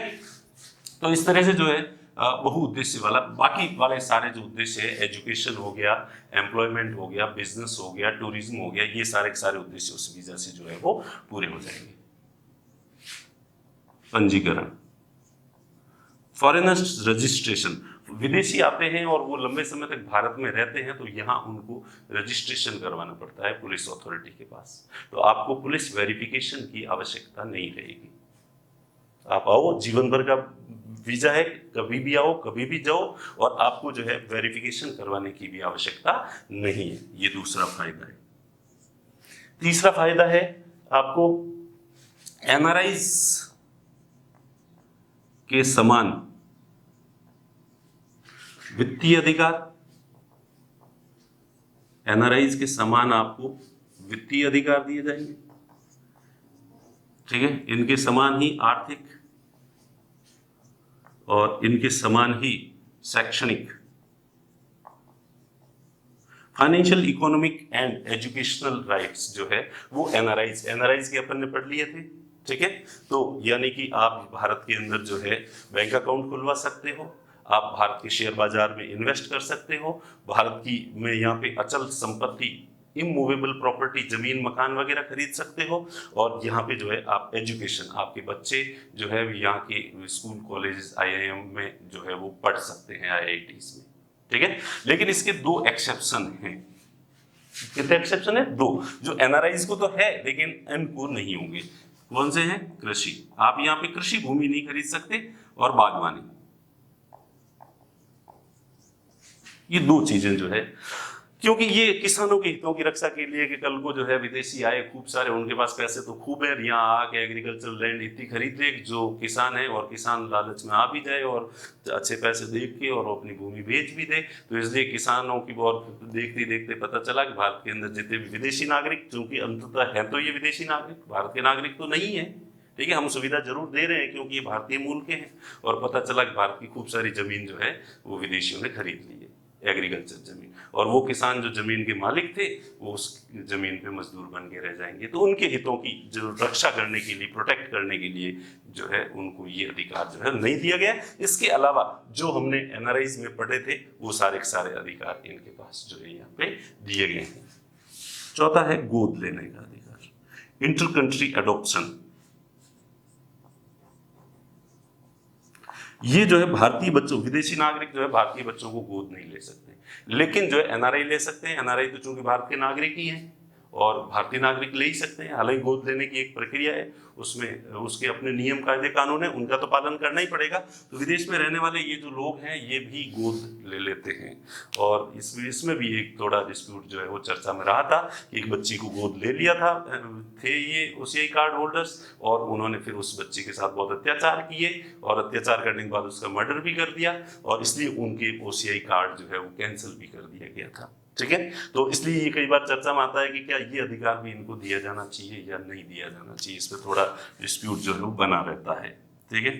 [SPEAKER 1] तो इस तरह से जो है बहु उद्देश्य वाला, बाकी वाले सारे जो उद्देश्य है, एजुकेशन हो गया, एम्प्लॉयमेंट हो गया, बिजनेस हो गया, टूरिज्म हो गया, ये सारे के सारे उद्देश्य उस वीजा से जो है वो पूरे हो जाएंगे। पंजीकरण, फॉरेनर्स रजिस्ट्रेशन, विदेशी आते हैं और वो लंबे समय तक भारत में रहते हैं तो यहाँ उनको रजिस्ट्रेशन करवाना पड़ता है पुलिस अथॉरिटी के पास। तो आपको पुलिस वेरिफिकेशन की आवश्यकता नहीं रहेगी। आप आओ, जीवन भर का वीजा है, कभी भी आओ कभी भी जाओ, और आपको जो है वेरिफिकेशन करवाने की भी आवश्यकता नहीं है। ये दूसरा फायदा है। तीसरा फायदा है आपको एनआरआईज के समान वित्तीय अधिकार, एनआरआईज के समान आपको वित्तीय अधिकार दिए जाएंगे, ठीक है। इनके समान ही आर्थिक और इनके समान ही शैक्षणिक, financial, economic and educational rights जो है वो एनआरआईज के अपन ने पढ़ लिए थे, ठीक है। तो यानी कि आप भारत के अंदर जो है बैंक अकाउंट खुलवा सकते हो, आप भारत के शेयर बाजार में इन्वेस्ट कर सकते हो, भारत की में यहाँ पे अचल संपत्ति, इमूवेबल प्रॉपर्टी, जमीन मकान वगैरह खरीद सकते हो, और यहाँ पे जो है आप एजुकेशन, आपके बच्चे जो है यहाँ के स्कूल कॉलेज आईआईएम में जो है वो पढ़ सकते हैं, आईआईटीज में, ठीक है। लेकिन इसके दो एक्सेप्शन हैं। कितने एक्सेप्शन है? दो, जो एनआरआईज को तो है लेकिन इनको नहीं होंगे। कौन से हैं? कृषि, आप यहाँ पे कृषि भूमि नहीं खरीद सकते, और बागवानी। ये दो चीजें जो है, क्योंकि ये किसानों के हितों की रक्षा के लिए कि कल को जो है विदेशी आए खूब सारे, उनके पास पैसे तो खूब है, यहाँ आके एग्रीकल्चर लैंड इतनी खरीद ले जो किसान है, और किसान लालच में आ भी जाए और अच्छे पैसे देख के और अपनी भूमि बेच भी दे। तो इसलिए किसानों की बहुत देखते देखते पता चला कि भारत के अंदर जितने भी विदेशी नागरिक, चूंकि अंततः है तो ये विदेशी नागरिक, भारत के नागरिक तो नहीं है, ठीक है। हम सुविधा जरूर दे रहे हैं क्योंकि ये भारतीय मूल के हैं, और पता चला कि भारत की खूब सारी जमीन जो है वो विदेशियों ने खरीद ली है, एग्रीकल्चर जमीन, और वो किसान जो जमीन के मालिक थे वो उस जमीन पे मजदूर बन के रह जाएंगे। तो उनके हितों की जो रक्षा करने के लिए, प्रोटेक्ट करने के लिए जो है उनको ये अधिकार जो है नहीं दिया गया। इसके अलावा जो हमने एनआरआईज में पढ़े थे वो सारे के सारे अधिकार इनके पास जो है यहाँ पे दिए गए हैं। चौथा है गोद लेने का अधिकार, इंटर कंट्री एडॉप्शन। ये जो है भारतीय बच्चों, विदेशी नागरिक जो है भारतीय बच्चों को गोद नहीं ले सकते, लेकिन जो है एनआरआई ले सकते हैं। एनआरआई तो चूंकि भारत के नागरिक ही हैं और भारतीय नागरिक ले ही सकते हैं। हालांकि गोद लेने की एक प्रक्रिया है, उसमें उसके अपने नियम कायदे कानून है, उनका तो पालन करना ही पड़ेगा। तो विदेश में रहने वाले ये जो लोग हैं ये भी गोद ले लेते हैं, और इसमें भी एक थोड़ा डिस्प्यूट जो है वो चर्चा में रहा था कि एक बच्ची को गोद ले लिया था, थे ये ओसीआई कार्ड होल्डर्स, और उन्होंने फिर उस बच्ची के साथ बहुत अत्याचार किए, और अत्याचार करने के बाद उसका मर्डर भी कर दिया, और इसलिए उनके ओसीआई कार्ड जो है वो कैंसिल भी कर दिया गया था, ठीक है। तो इसलिए ये कई बार चर्चा में आता है कि क्या ये अधिकार भी इनको दिया जाना चाहिए या नहीं दिया जाना चाहिए। इस पर थोड़ा डिस्प्यूट जो है वो बना रहता है, ठीक है।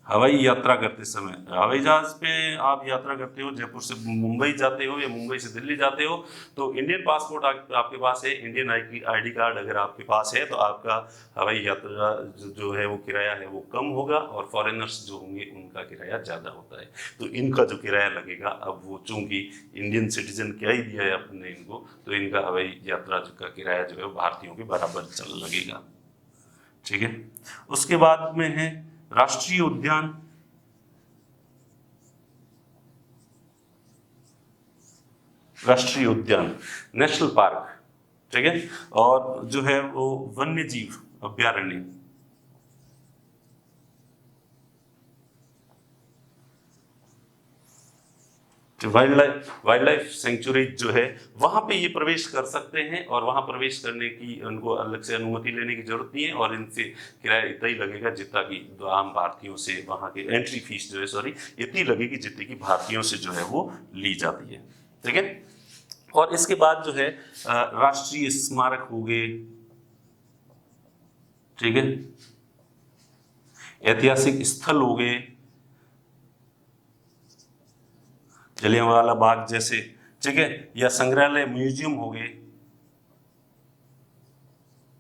[SPEAKER 1] हवाई यात्रा करते समय, हवाई जहाज पे आप यात्रा करते हो, जयपुर से मुंबई जाते हो या मुंबई से दिल्ली जाते हो, तो इंडियन पासपोर्ट आपके पास है, इंडियन आईडी कार्ड अगर आपके पास है, तो आपका हवाई यात्रा जो है वो किराया है वो कम होगा, और फॉरेनर्स जो होंगे उनका किराया ज़्यादा होता है। तो इनका जो किराया लगेगा, अब वो चूंकि इंडियन सिटीजन क्या ही दिया है अपने इनको, तो इनका हवाई यात्रा का किराया जो है वो भारतीयों के बराबर चल लगेगा, ठीक है। उसके बाद में है राष्ट्रीय उद्यान, राष्ट्रीय उद्यान, नेशनल पार्क, ठीक है, और जो है वो वन्य जीव अभ्यारण्य, वाइल्ड लाइफ सेंचुरी जो है वहां पे ये प्रवेश कर सकते हैं, और वहां प्रवेश करने की उनको अलग से अनुमति लेने की जरूरत नहीं है, और इनसे किराया इतना ही लगेगा जितना कि आम भारतीयों से वहां की एंट्री फीस जो है, सॉरी, इतनी लगेगी जितनी कि भारतीयों से जो है वो ली जाती है, ठीक है। और इसके बाद जो है राष्ट्रीय स्मारक हो गए, ठीक है, ऐतिहासिक स्थल हो गए, जलियांवाला बाग जैसे, ठीक है, या संग्रहालय म्यूजियम हो गए,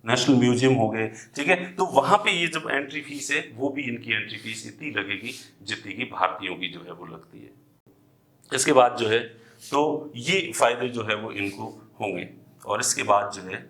[SPEAKER 1] नेशनल म्यूजियम हो गए, ठीक है। तो वहां पे ये जब एंट्री फीस है वो भी इनकी एंट्री फीस इतनी लगेगी जितनी की भारतीयों की जो है वो लगती है। इसके बाद जो है तो ये फायदे जो है वो इनको होंगे, और इसके बाद जो है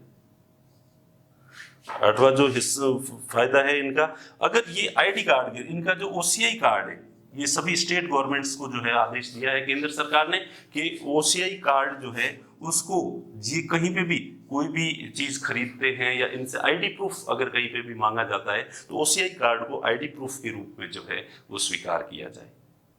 [SPEAKER 1] आठवां जो हिस्सा फायदा है इनका, अगर ये आईडी कार्ड के, इनका जो ओसीआई कार्ड है, ये सभी स्टेट गवर्नमेंट्स को जो है आदेश दिया है केंद्र सरकार ने कि ओसीआई कार्ड जो है उसको ये कहीं पे भी कोई भी चीज खरीदते हैं या इनसे आईडी प्रूफ अगर कहीं पे भी मांगा जाता है तो ओसीआई कार्ड को आईडी प्रूफ के रूप में जो है वो स्वीकार किया जाए।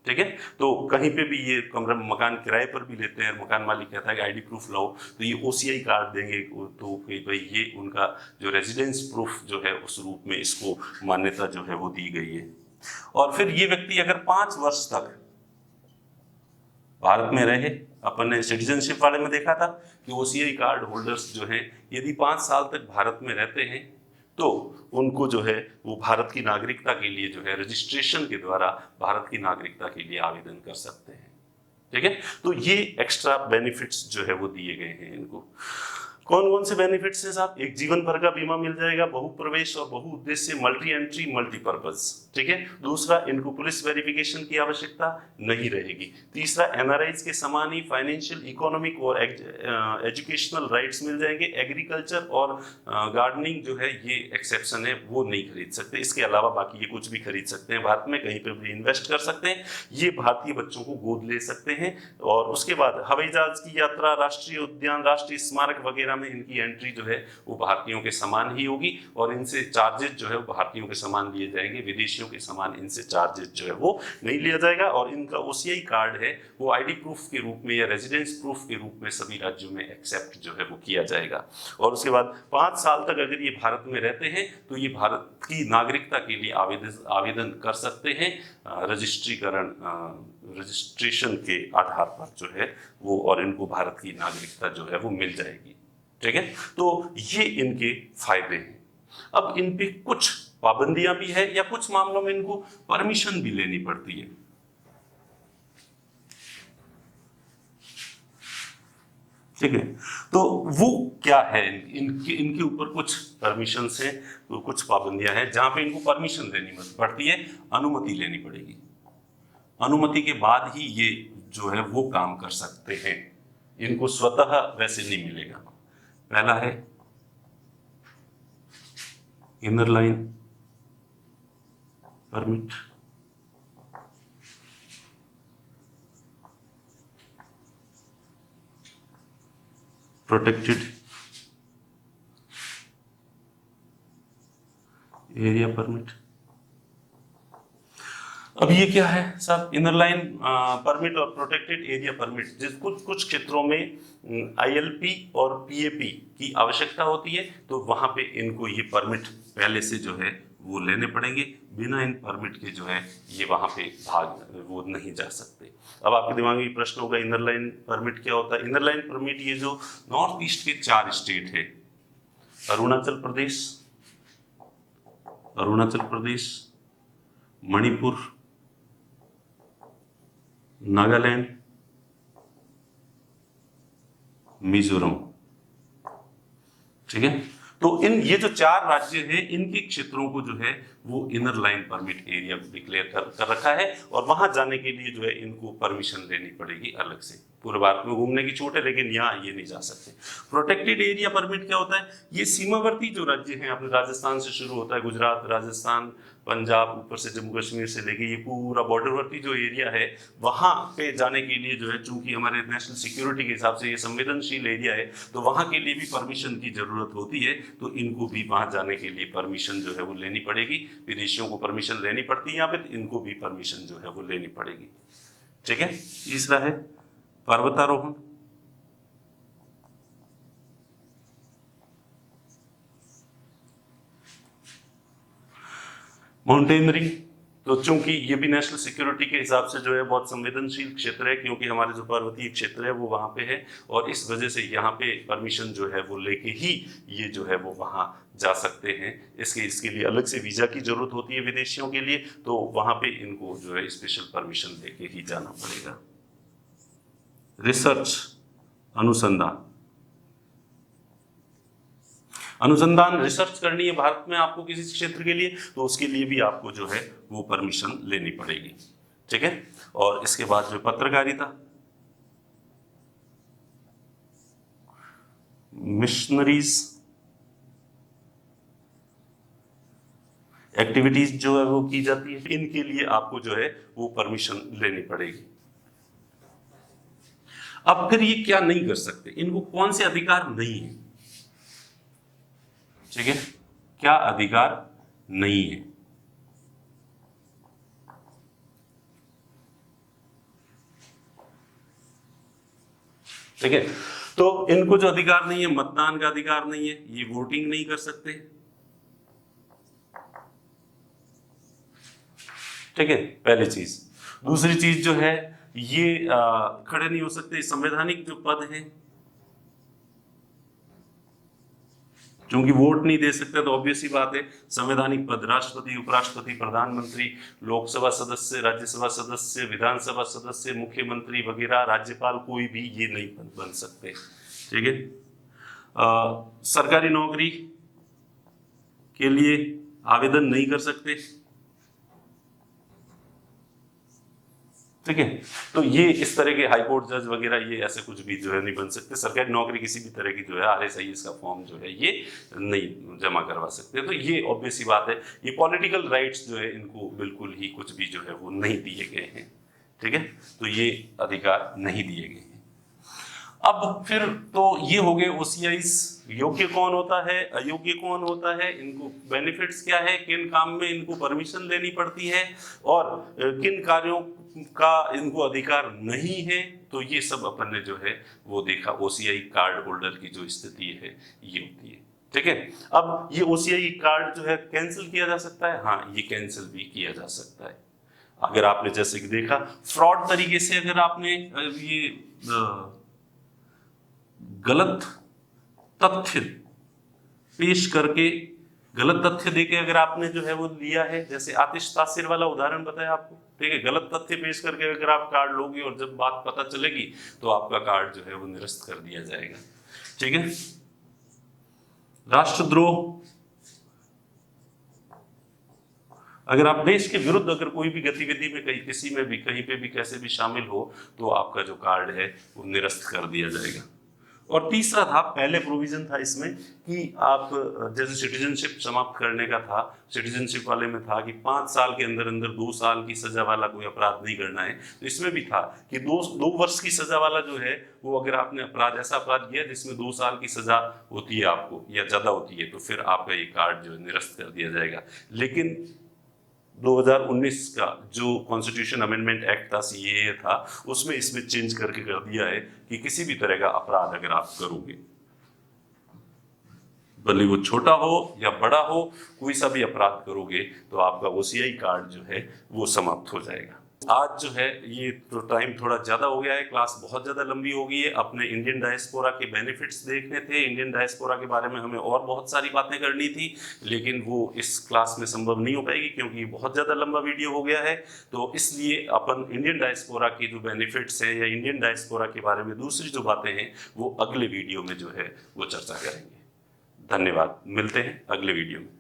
[SPEAKER 1] ठीक है, तो कहीं पे भी ये कमरा मकान किराए पर भी लेते हैं, मकान मालिक कहता है कि आईडी प्रूफ लाओ, तो ये ओसीआई कार्ड देंगे तो कि भाई ये उनका जो रेजिडेंस प्रूफ जो है उस रूप में इसको मान्यता जो है वो दी गई है। और फिर ये व्यक्ति अगर 5 वर्ष तक भारत में रहे, अपन ने सिटीजनशिप वाले में देखा था कि ओसीआई कार्ड होल्डर्स जो हैं यदि 5 साल तक भारत में रहते हैं तो उनको जो है वो भारत की नागरिकता के लिए जो है रजिस्ट्रेशन के द्वारा भारत की नागरिकता के लिए आवेदन कर सकते हैं। ठीक है, तो ये एक्स्ट्रा बेनिफिट्स जो है वो दिए गए हैं इनको। कौन कौन से बेनिफिट्स हैं साहब? एक जीवन भर का बीमा मिल जाएगा, बहुप्रवेश और बहुउद्देश्य मल्टी एंट्री मल्टीपर्पज। ठीक है, दूसरा इनको पुलिस वेरिफिकेशन की आवश्यकता नहीं रहेगी। तीसरा एनआरआईज के समान ही फाइनेंशियल, इकोनॉमिक और एजुकेशनल राइट्स मिल जाएंगे। एग्रीकल्चर और गार्डनिंग जो है ये एक्सेप्शन है, वो नहीं खरीद सकते। इसके अलावा बाकी ये कुछ भी खरीद सकते हैं, भारत में कहीं पर भी इन्वेस्ट कर सकते हैं, ये भारतीय बच्चों को गोद ले सकते हैं। और उसके बाद हवाई जहाज की यात्रा, राष्ट्रीय उद्यान, राष्ट्रीय स्मारक वगैरह में इनकी एंट्री जो है वो भारतीयों के समान ही होगी और इनसे चार्जेस जो है वो भारतीयों के समान लिए जाएंगे, विदेशियों के समान इनसे चार्जेस जो है वो नहीं लिया जाएगा। और इनका ओसीआई कार्ड है वो आईडी प्रूफ के रूप में या रेजिडेंस प्रूफ के रूप में सभी राज्यों में एक्सेप्ट जो है वो किया जाएगा। और उसके बाद 5 साल तक अगर ये भारत में रहते हैं तो ये भारत की नागरिकता के लिए आवेदन कर सकते हैं रजिस्ट्रेशन के आधार पर जो है वो, और इनको भारत की नागरिकता जो है वो मिल जाएगी। ठीक है, तो ये इनके फायदे हैं। अब इन पे कुछ पाबंदियां भी है या कुछ मामलों में इनको परमिशन भी लेनी पड़ती है। ठीक है, तो वो क्या है? इनके ऊपर कुछ परमिशंस हैं, तो कुछ पाबंदियां हैं जहां पे इनको परमिशन लेनी पड़ती है, अनुमति लेनी पड़ेगी। अनुमति के बाद ही ये जो है वो काम कर सकते हैं, इनको स्वतः वैसे नहीं मिलेगा। पहला है inner line permit, protected area permit. अब ये क्या है साहब? इनर लाइन परमिट और प्रोटेक्टेड एरिया परमिट, जिस कुछ क्षेत्रों में आईएलपी और पीएपी की आवश्यकता होती है तो वहां पे इनको ये परमिट पहले से जो है वो लेने पड़ेंगे। बिना इन परमिट के जो है ये वहां पे वो नहीं जा सकते। अब आपके दिमाग में प्रश्न होगा इनर लाइन परमिट क्या होता है? इनर लाइन परमिट ये जो नॉर्थ ईस्ट के 4 स्टेट है, अरुणाचल प्रदेश, मणिपुर, नागालैंड, मिजोरम। ठीक है, तो ये जो 4 राज्य हैं इनके क्षेत्रों को जो है वो inner line permit area declare कर रखा है और वहां जाने के लिए जो है इनको परमिशन लेनी पड़ेगी अलग से। पूरे भारत में घूमने की छूट है लेकिन यहाँ ये नहीं जा सकते। प्रोटेक्टेड एरिया परमिट क्या होता है? ये सीमावर्ती जो राज्य हैं, अपने राजस्थान से शुरू होता है, गुजरात, राजस्थान, पंजाब, ऊपर से जम्मू कश्मीर से लेके ये पूरा बॉर्डरवर्ती जो एरिया है, वहां पे जाने के लिए जो है, चूंकि हमारे नेशनल सिक्योरिटी के हिसाब से ये संवेदनशील एरिया है तो वहां के लिए भी परमिशन की जरूरत होती है, तो इनको भी वहां जाने के लिए परमिशन जो है वो लेनी पड़ेगी। विदेशियों को परमिशन लेनी पड़ती है यहाँ पे, इनको भी परमिशन जो है वो लेनी पड़ेगी। ठीक है, तीसरा है पर्वतारोहण, माउंटेनरिंग। तो चूंकि ये भी नेशनल सिक्योरिटी के हिसाब से जो है बहुत संवेदनशील क्षेत्र है, क्योंकि हमारे जो पर्वतीय क्षेत्र है वो वहां पे है और इस वजह से यहाँ पे परमिशन जो है वो लेके ही ये जो है वो वहां जा सकते हैं। इसके लिए अलग से वीजा की जरूरत होती है विदेशियों के लिए, तो वहां पे इनको जो है स्पेशल परमिशन लेके ही जाना पड़ेगा। रिसर्च, अनुसंधान रिसर्च करनी है भारत में आपको किसी क्षेत्र के लिए, तो उसके लिए भी आपको जो है वो परमिशन लेनी पड़ेगी। ठीक है, और इसके बाद जो पत्रकारिता, मिशनरीज, एक्टिविटीज जो है वो की जाती है, इनके लिए आपको जो है वो परमिशन लेनी पड़ेगी। अब फिर ये क्या नहीं कर सकते, इनको कौन से अधिकार नहीं है, ठीक है, क्या अधिकार नहीं है। ठीक है, तो इनको जो अधिकार नहीं है, मतदान का अधिकार नहीं है, ये वोटिंग नहीं कर सकते। ठीक है, पहली चीज। दूसरी चीज जो है, ये खड़े नहीं हो सकते। संवैधानिक जो पद है, क्योंकि वोट नहीं दे सकते तो ऑब्वियस ही बात है, संवैधानिक पद राष्ट्रपति, उपराष्ट्रपति, प्रधानमंत्री, लोकसभा सदस्य, राज्यसभा सदस्य, विधानसभा सदस्य, मुख्यमंत्री वगैरह, राज्यपाल, कोई भी ये नहीं बन सकते। ठीक है, सरकारी नौकरी के लिए आवेदन नहीं कर सकते। ठीक है, तो ये इस तरह के हाईकोर्ट जज वगैरह ये ऐसे कुछ भी जो है नहीं बन सकते। सरकारी नौकरी किसी भी तरह की जो है RSIS का फॉर्म जो है ये नहीं जमा करवा सकते। तो ये ऑब्वियस ही बात है, ये पॉलिटिकल राइट्स जो है इनको बिल्कुल ही कुछ भी जो है वो नहीं दिए गए हैं। ठीक है, तो ये अधिकार नहीं दिए गए हैं। अब फिर तो ये हो गए OCIs, योग्य कौन होता है, अयोग्य कौन होता है, इनको बेनिफिट्स क्या है, किन काम में इनको परमिशन लेनी पड़ती है और किन कार्यों का इनको अधिकार नहीं है। तो ये सब अपन ने जो है वो देखा। OCI कार्ड होल्डर की जो स्थिति है ये होती है। ठीक है, अब ये OCI कार्ड जो है कैंसिल किया जा सकता है, हाँ ये कैंसिल भी किया जा सकता है। अगर आपने जैसे कि देखा फ्रॉड तरीके से अगर आपने ये गलत तथ्य पेश करके, गलत तथ्य देके अगर आपने जो है वो लिया है, जैसे आतिश तासिर वाला उदाहरण बताया आपको। ठीक है, गलत तथ्य पेश करके अगर आप कार्ड लोगे और जब बात पता चलेगी तो आपका कार्ड जो है वो निरस्त कर दिया जाएगा। ठीक है, राष्ट्रद्रोह, अगर आप देश के विरुद्ध अगर कोई भी गतिविधि में कहीं किसी में भी कहीं पे भी कैसे भी शामिल हो तो आपका जो कार्ड है वो निरस्त कर दिया जाएगा। और तीसरा था, पहले प्रोविजन था इसमें कि आप जैसे सिटीजनशिप समाप्त करने का था, सिटीजनशिप वाले में था कि 5 साल के अंदर अंदर 2 साल की सजा वाला कोई अपराध नहीं करना है। तो इसमें भी था कि 2 वर्ष की सजा वाला जो है वो अगर आपने अपराध ऐसा अपराध किया जिसमें 2 साल की सजा होती है आपको या ज्यादा होती है तो फिर आपका ये कार्ड जो है निरस्त कर दिया जाएगा। लेकिन 2019 का जो कॉन्स्टिट्यूशन अमेंडमेंट एक्ट था, CAA था, उसमें इसमें चेंज करके कर दिया है कि किसी भी तरह का अपराध अगर आप करोगे, भले वो छोटा हो या बड़ा हो, कोई सा भी अपराध करोगे तो आपका OCI कार्ड जो है वो समाप्त हो जाएगा। आज जो है ये तो टाइम थोड़ा ज्यादा हो गया है, क्लास बहुत ज्यादा लंबी हो गई है। अपने इंडियन डायस्पोरा के बेनिफिट्स देखने थे, इंडियन डायस्पोरा के बारे में हमें और बहुत सारी बातें करनी थी, लेकिन वो इस क्लास में संभव नहीं हो पाएगी क्योंकि बहुत ज्यादा लंबा वीडियो हो गया है। तो इसलिए अपन इंडियन डायस्पोरा की जो बेनिफिट्स है या इंडियन डायस्पोरा के बारे में दूसरी जो बातें हैं वो अगले वीडियो में जो है वो चर्चा करेंगे। धन्यवाद, मिलते हैं अगले वीडियो में।